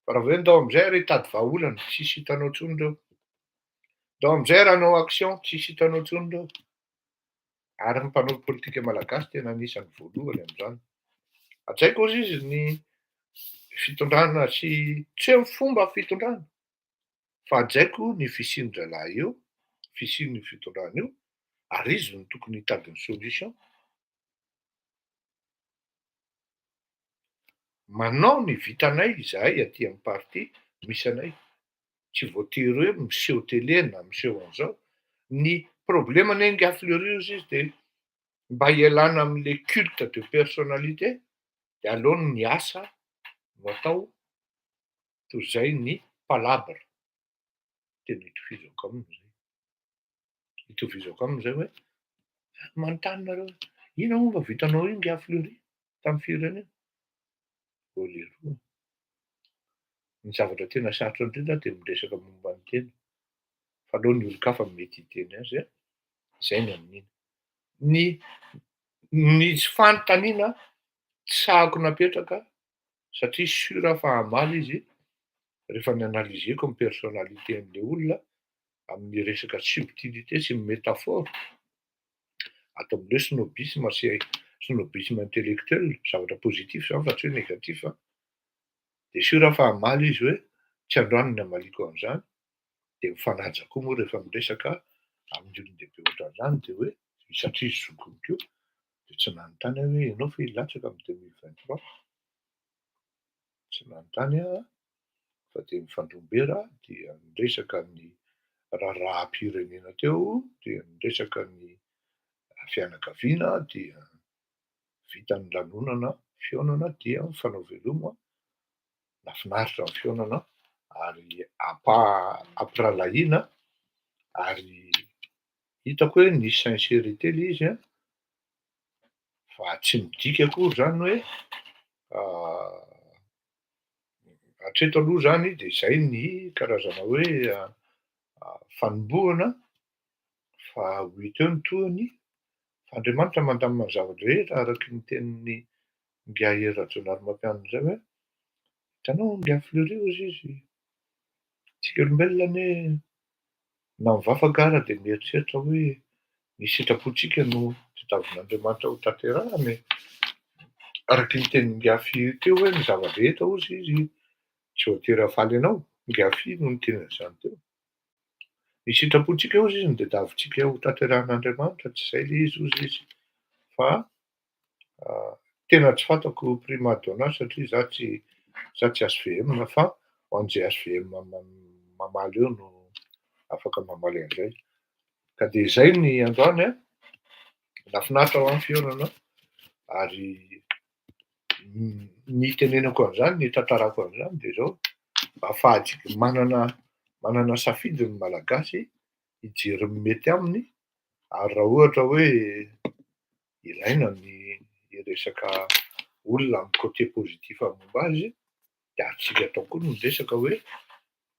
Speaker 3: Fa raha hoe ndao am'izay ary hitady vahaolana tsisy hitanao intsony reo. Ndao am'izay raha hanao action tsisy hitanao intsony reo. Ary ny mpanao politika malagasy tena anisan'ny voalohany am'izany. Atsaiko ozy izy ny fitondrana sy tsy hoe fomba fitondrana fa ajaiko ny fisian-dralahy eo, fisian'ny fitondrana io, ary izy no tokony hitady ny solution. Manao ny vitanay izahay aty amin'ny party misy anay. Tsy voatery hoe miseho télé na miseho an'izao. Ny problème nenga Fleury izy de mba ialana am'le culte de personnalité de aleo ny asa no atao toy izay ny palabra. Tena itovizako aminy zay. Itovizako aminy zay hoe manontany nareo ino momba vitanao io nga Fleury tamin'ny firenena? Voaleroa. Ny zavatra tena sarotra indrindra de miresaka momba ny tena. Fa aleo ny olon-kafa mety hiteny azy zay ny amin'iny. Ny tsy fanontaniana tsy sahako napetraka satria sura fa hamaly izy rehefa nianalizeko ny personnalitén'le olona amin'ny resaka subtilité sy métaphore. Ato amin'ilay snobisme sy snobisme intellectuel, zavatra positif zany fa tsy hoe négatif. De sura fa hamaly izy hoe tsy androany ny hamaliko an'izany. De mifanaja koa moa rehefa miresaka amin'ny olon-dehibe ohatran'izany de hoe satria izy zokiniko io de tsy nanontany aho hoe ianao fa hilatsaka amin'ny 2023. Tsy nanontany aho fa de mifandrombera dia niresaka ny raharaham-pirenena teo, dia niresaka ny fianakaviana, dia vita ny lanonana fionana dia mifanao veloma. Nafinaritra ny fionana ary ampirahalahiana ary hitako hoe nisy sincérité le izy fa tsy midika akory zany hoe hatreto aloha zany de zay ny karazana hoe fanombohana fa ho teo ny tohiny fa Andriamanitra mandamina ny zavatra rehetra araky ny tenin'ny Ngahy Rajaonarimampianina zay hoe hitanao Ngahy Fleury ozy izy tsika olombelona anie na mivavaka ara de mieritreritra hoe ny sitrapontsika no tadiavin'Andriamanitra ho tanterahany. Araky ny tenin'ny Ngahy teo hoe ny zava-drehetra ozy izy tsy voatery hafaly anao. Ngahy no niteny an'izany teo. Ny sitrapontsika ozy izy no tadiavintsika ho tanterahan'Andriamanitra tsy izay le izy ozy izy. Fa tena tsy fantako primadonna satria za tsy HVM fa ho an'izay HVM mamaly eo no afaka mamaly an'izay. Ka de zay ny androany nafinaritra ho amin'ny fionana ary ny tenenako an'izany, ny tantarako an'izany de zao mba ahafahantsika manana safidy ny malagasy hijery ny mety aminy ary raha ohatra hoe ilaina ny resaka olona amin'ny côté positif momba azy de atsika atao koa ny resaka hoe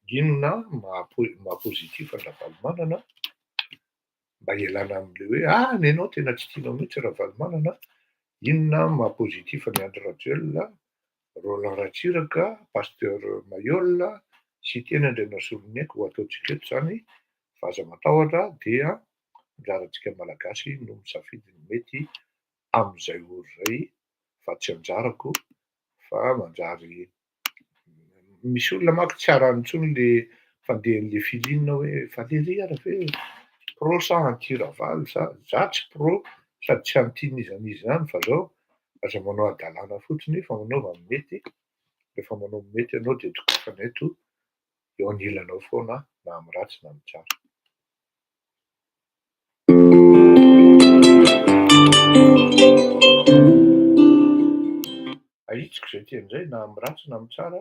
Speaker 3: inona maha-positif an-Ravalomanana mba ialana am'le hoe nenao tena tsy tianao mihitsy Ravalomanana. Inona maha-positif ny Andry Rajoelina, Roland Ratsiraka, Pasteur Mayol sy teny Andriana Soloniaiko ho ataontsika eto zany fa aza matahotra dia anjarantsika malagasy no misafidy ny mety am'izay ora zay fa tsy anjarako fa manjary misy olona manko tsy harany intsony le fandehan'le filinina hoe Valérie ara ve pro sa an-tiravaly sa za tsy pro sady tsy am'tiany izany fa zao aza manao adalàna fotsiny fa manaova ny mety, rehefa manao ny mety ianao de tokafana eto, eo anilanao foana na am'ratsy na am'tsara. Ahitsiko zay ty am'izay na am'ratsy na am'tsara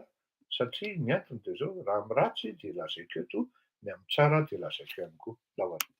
Speaker 3: satria ny antony de zao raha am'ratsy de lazaiko eto, ny am'tsara de lazaiko ihany koa. Lahatra.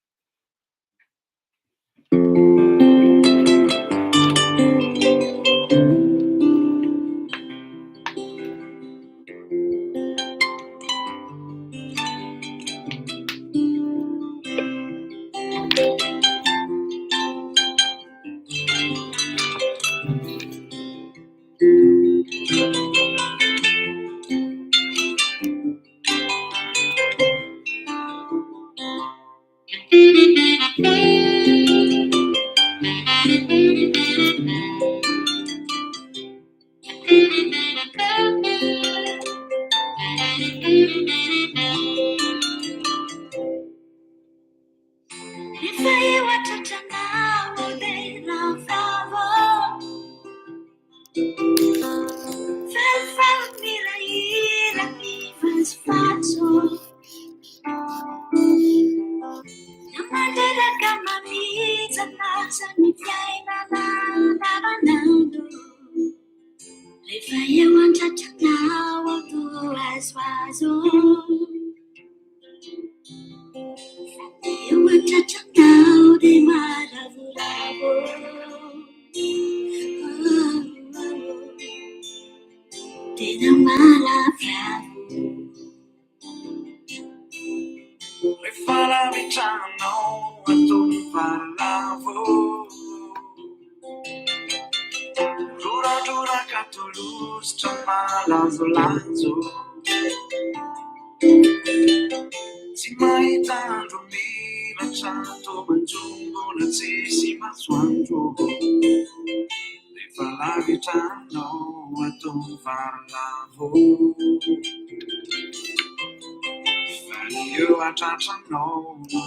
Speaker 1: Tsy mahita andro milatra tao manjombola tsisy masoandro rehefa lavitranao atao varilavo fa ny eo atratranao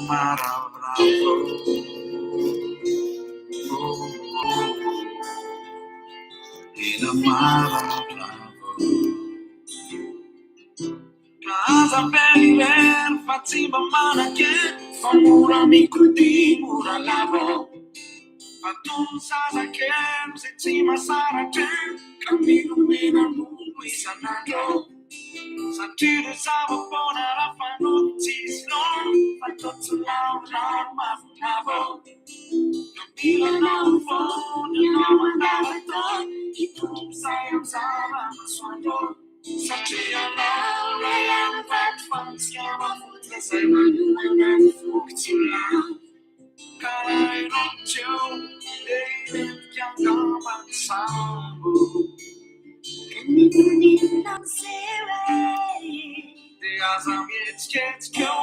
Speaker 1: maravoravo tena maravoravo Casa bene, fazzi bambana che fa mura micudi, mura lavo. Ma tu non sai che se ci ma sarà che cammino meno lungo i sanato. Sa ti risavo buona la fanucci slon, fa tutto ma funavo. Cammino na un fondo, no andava e tu sai usava ma suono. Satria laura yang vat fansiama futra sai manuangan fukcina Kalai roccio Deilet yang gaman sambu Kani kunin lang sewe De azam yetket kyo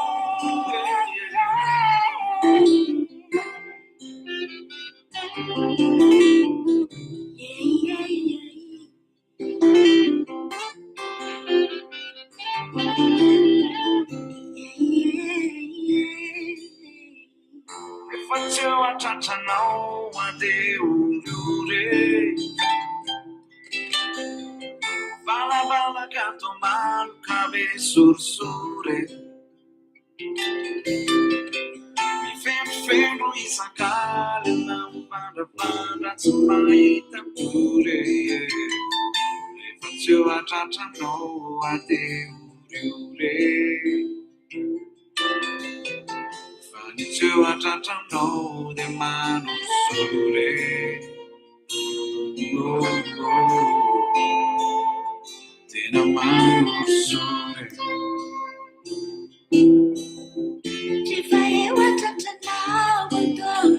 Speaker 1: Faccio a ciaccianao a te uriure Bala bala gatto mal cave sursure Mi fermo i sacali non banda zumaita pure Faccio a ciaccianao a te uriure Fanno a ciaccianao de mano sole Tena mano sole Ci fai a ciaccianao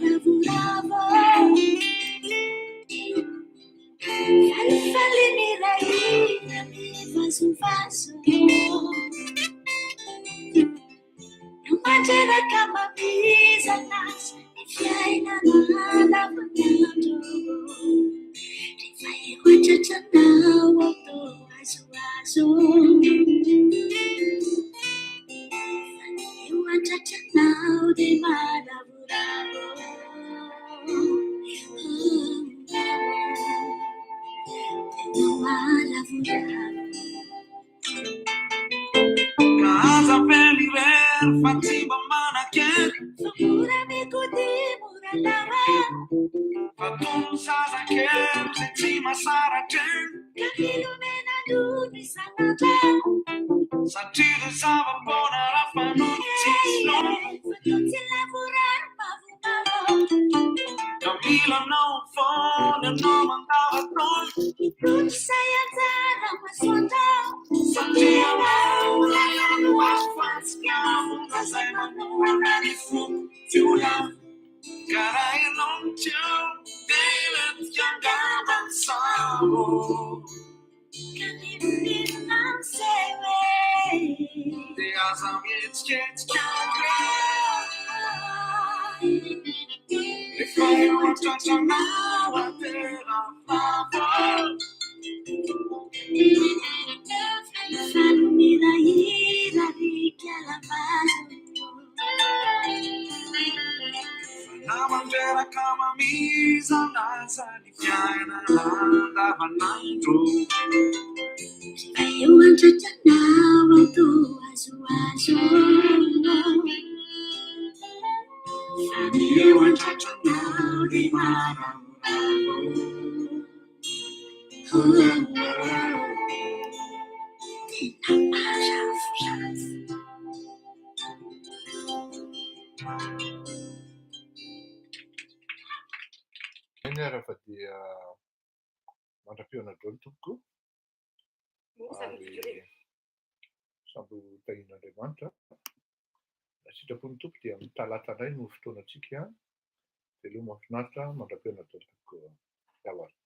Speaker 1: lavoravo Falli raina mi faso Non mangiare camamisa nas Mi fiai na pagnato Ti fai a ciaccianao aso Fai a ciaccianao de mano fatima manake Famura Nicodemo Ralawa Fatum Sazake Sima Saraten Kahilumena Duni Sanata Satido Sava Bona Rafanuti Fanuti Lavurar Mavumaro Camila não fone, não mandava tom E tudo saia da masonda Santia não, não as que a bunda sai não é nada fu Tiula, cara eu não te dele que andava salvo Canimini não sei Te as amigas que te If I want to turn now, I feel a flower. Fammi la ira di che la Na mangiare come misa, nasa di fiana, nanda vanandro. If I want to turn now, I do as Fammi want to turn now, di mara.
Speaker 3: Era fatti manda più una giornata sabu taina de manta sita pun tukti am talata dai mufto na tsikia te luma fnata manda più una giornata